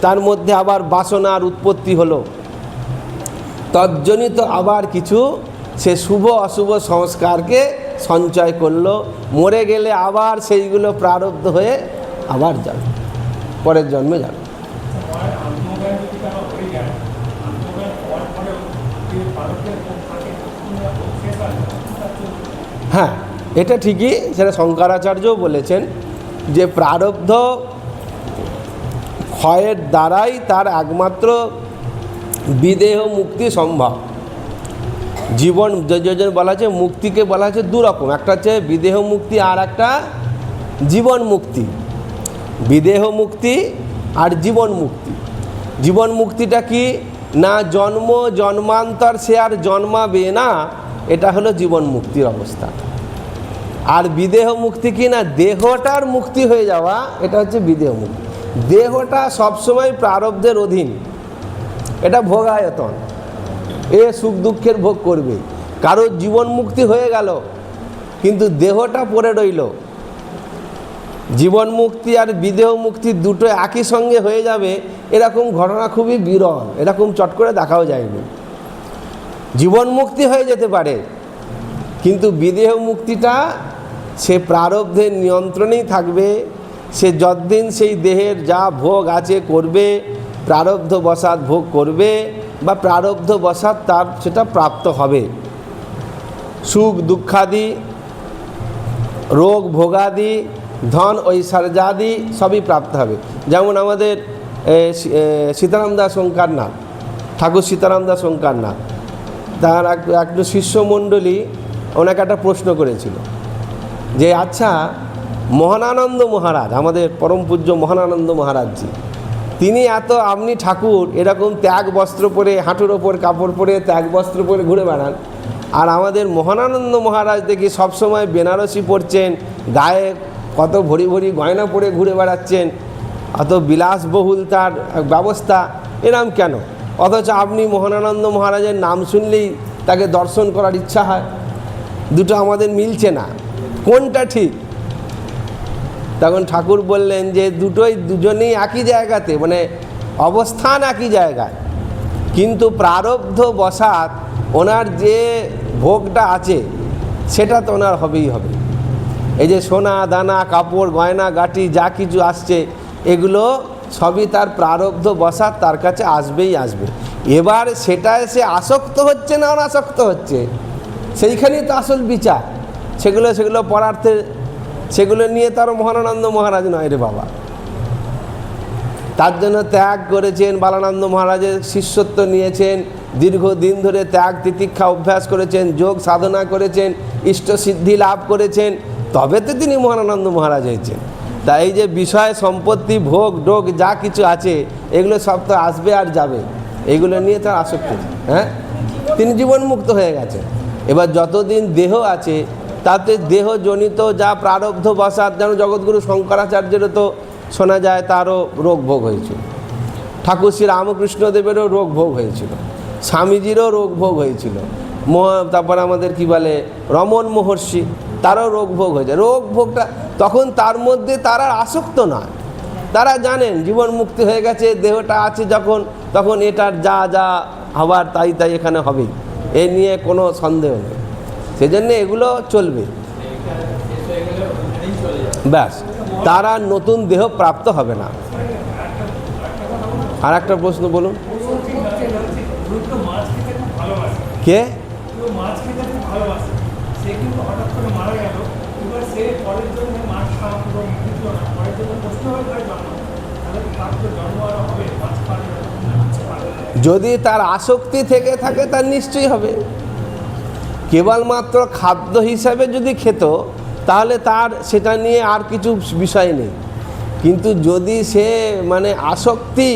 তার মধ্যে আবার বাসনার উৎপত্তি হলো, তজ্জনিত আবার কিছু সে শুভ অশুভ সংস্কারকে সঞ্চয় করলো। মরে গেলে আবার সেইগুলো প্রারব্ধ হয়ে আবার যাবে, পরের জন্মে যাবে। হ্যাঁ, এটা ঠিকই, সেটা শঙ্করাচার্যও বলেছেন যে প্রারব্ধ ক্ষয়ের দ্বারাই তার একমাত্র বিদেহ মুক্তি সম্ভব। জীবন যোজন বলা আছে, মুক্তিকে বলা আছে দুরকম, একটা হচ্ছে বিদেহ মুক্তি আর একটা জীবন মুক্তি। বিদেহ মুক্তি আর জীবন মুক্তি। জীবন মুক্তিটা কি না, জন্মান্তর সে আর জন্মাবে না, এটা হলো জীবন মুক্তির অবস্থা। আর বিদেহ মুক্তি কি না, দেহটার মুক্তি হয়ে যাওয়া, এটা হচ্ছে বিদেহ মুক্তি। দেহটা সবসময় প্রারব্ধের অধীন, এটা ভোগায়তন, এ সুখ দুঃখের ভোগ করবে। কারো জীবন মুক্তি হয়ে গেল কিন্তু দেহটা পড়ে রইল। জীবন মুক্তি আর বিদেহ মুক্তি দুটো একই সঙ্গে হয়ে যাবে এরকম ঘটনা খুবই বিরল, এরকম চট করে দেখাও যায়নি। জীবন মুক্তি হয়ে যেতে পারে কিন্তু বিদেহ মুক্তিটা সে প্রারব্ধের নিয়ন্ত্রণেই থাকবে। সে যতদিন সেই দেহের যা ভোগ আছে করবে, প্রারব্ধ বশাৎ ভোগ করবে বা প্রারব্ধ বশাৎ তার সেটা প্রাপ্ত হবে। সুখ দুঃখাদি, রোগ ভোগাদি, ধন ঐশ্বর্যাদি সবই প্রাপ্ত হবে। যেমন আমাদের সীতারাম দাস ওঙ্কারনাথ, ঠাকুর সীতারাম দাস ওঙ্কারনাথ, তার একটু শিষ্যমণ্ডলী ওনাকে একটা প্রশ্ন করেছিল যে আচ্ছা, মহানানন্দ মহারাজ, আমাদের পরম পূজ্য মহানানন্দ মহারাজজি, তিনি আপনি ঠাকুর এরকম ত্যাগ বস্ত্র পরে, হাঁটুর ওপর কাপড় পরে ত্যাগ বস্ত্র পরে ঘুরে বেড়ান, আর আমাদের মহানানন্দ মহারাজ দেখি সবসময় বেনারসি পরছেন, গায়ে কত ভরি ভরি গয়না পরে ঘুরে বেড়াচ্ছেন, অত বিলাসবহুল তার ব্যবস্থা, এরম কেন? অথচ আপনি মহানানন্দ মহারাজের নাম শুনলেই তাকে দর্শন করার ইচ্ছা হয়। দুটো আমাদের মিলছে না, কোনটা ঠিক? তখন ঠাকুর বললেন যে দুজনেই একই জায়গাতে, মানে অবস্থান একই জায়গায়, কিন্তু প্রারব্ধ বশাৎ ওনার যে ভোগটা আছে সেটা তো ওনার হবেই হবে। এই যে সোনা দানা কাপড় গয়না গাটি যা কিছু আসছে, এগুলো সবই তার প্রারব্ধ বশাৎ তার কাছে আসবেই আসবে। এবার সেটায় সে আসক্ত হচ্ছে না অনাসক্ত হচ্ছে, সেইখানেই তো আসল বিচার। সেগুলো পরার্থে, সেগুলো নিয়ে তার মহানানন্দ মহারাজ নয় রে বাবা। তার জন্য ত্যাগ করেছেন, বালানন্দ মহারাজের শিষ্যত্ব নিয়েছেন, দীর্ঘদিন ধরে ত্যাগ তিতিক্ষা অভ্যাস করেছেন, যোগ সাধনা করেছেন, ইষ্টসিদ্ধি লাভ করেছেন, তবে তো তিনি মহানানন্দ মহারাজ হয়েছেন। তাই এই যে বিষয় সম্পত্তি ভোগ ডোগ যা কিছু আছে, এগুলো সব তো আসবে আর যাবে, এগুলো নিয়ে তার আসক্তি। হ্যাঁ, তিনি জীবনমুক্ত হয়ে গেছেন। এবার যতদিন দেহ আছে তাতে দেহজনিত যা প্রারব্ধ বশাৎ, যেন জগৎগুরু শঙ্করাচার্যেরও তো শোনা যায় তারও রোগ ভোগ হয়েছিল, ঠাকুর শ্রী রামকৃষ্ণদেবেরও রোগ ভোগ হয়েছিল, স্বামীজিরও রোগ ভোগ হয়েছিল, তারপর আমাদের কি বলে রমণ মহর্ষি, তারও রোগ ভোগ হয়েছে। রোগ ভোগটা তখন তার মধ্যে তারা আসক্ত নয়, তারা জানেন জীবন মুক্তি হয়ে গেছে, দেহটা আছে যখন, তখন এটার যা যা হবার তাই তাই এখানে হবেই, এ নিয়ে কোনো সন্দেহ নেই। সেজন্য এগুলো চলবে, ব্যাস, তারা নতুন দেহ প্রাপ্ত হবে না। আর একটা প্রশ্ন বলুন, কে? যদি তার আসক্তি থেকে থাকে তার নিশ্চয়ই হবে। কেবলমাত্র খাদ্য হিসাবে যদি খেত তাহলে তার সেটা নিয়ে আর কিছু বিষয় নেই, কিন্তু যদি সে মানে আসক্তি,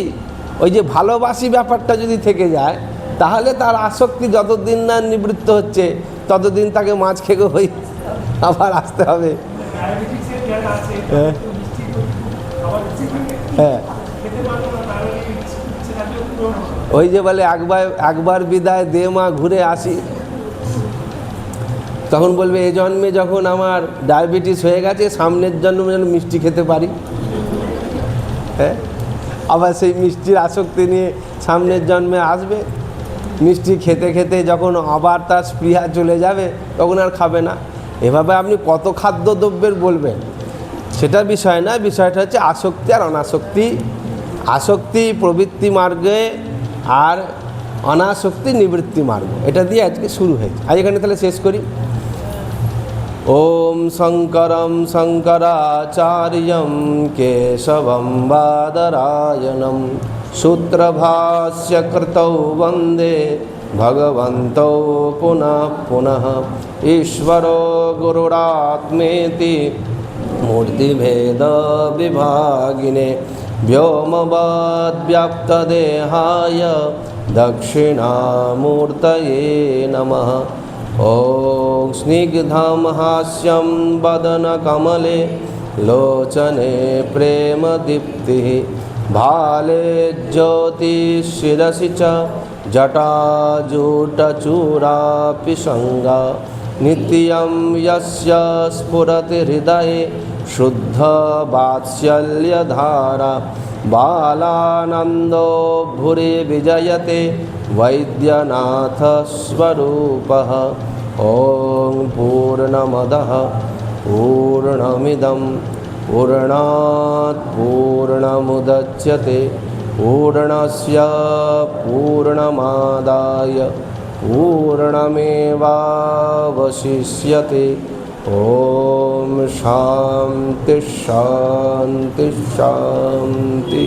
ওই যে ভালোবাসি ব্যাপারটা যদি থেকে যায়, তাহলে তার আসক্তি যতদিন না নিবৃত্ত হচ্ছে ততদিন তাকে মাছ খেয়ে হই আবার আসতে হবে। হ্যাঁ, ওই যে বলে একবার বিদায় দে মা ঘুরে আসি, তখন বলবে এ জন্মে যখন আমার ডায়াবেটিস হয়ে গেছে, সামনের জন্মে যেন মিষ্টি খেতে পারি। হ্যাঁ, আবার সেই মিষ্টির আসক্তি নিয়ে সামনের জন্মে আসবে, মিষ্টি খেতে খেতে যখন আবার তার স্পৃহা চলে যাবে তখন আর খাবে না। এভাবে আপনি কত খাদ্যদ্রব্যের বলবেন, সেটা বিষয় না, বিষয়টা হচ্ছে আসক্তি আর অনাসক্তি। আসক্তি প্রবৃত্তি মার্গে আর অনাসক্তি নিবৃত্তি মার্গ, এটা দিয়ে আজকে শুরু হয়েছে। আজ এখানে তাহলে শেষ করি। ওম শঙ্করম শঙ্করাচার্যম কেশবম বাদরায়ণম সূত্রভাষ্যকৃতৌ বন্দে ভগবন্তৌ পুনঃ পুনঃ। ঈশ্বরো গুরুরাত্মেতি মূর্তিভেদ বিভাগিনে व्योमवद्व्याप्तदेहाय दक्षिणामूर्तये नमः। ॐ स्निग्धं हास्यं वदनकमले लोचने प्रेमदीप्तिः भाले ज्योतिषिरसि च जटाजूटचूरापि सङ्गा नित्यं यस्य स्फुरति हृदये शुद्धवात्सल्यधारा बालानन्दो भूरि विजयते वैद्यनाथस्वरूपः। ॐ पूर्णमदः पूर्णमिदं पूर्णात् पूर्णमुदच्यते पूर्णस्य पूर्णमादाय पूर्णमेवावशिष्यते। ॐ शान्ति शान्ति शान्ति।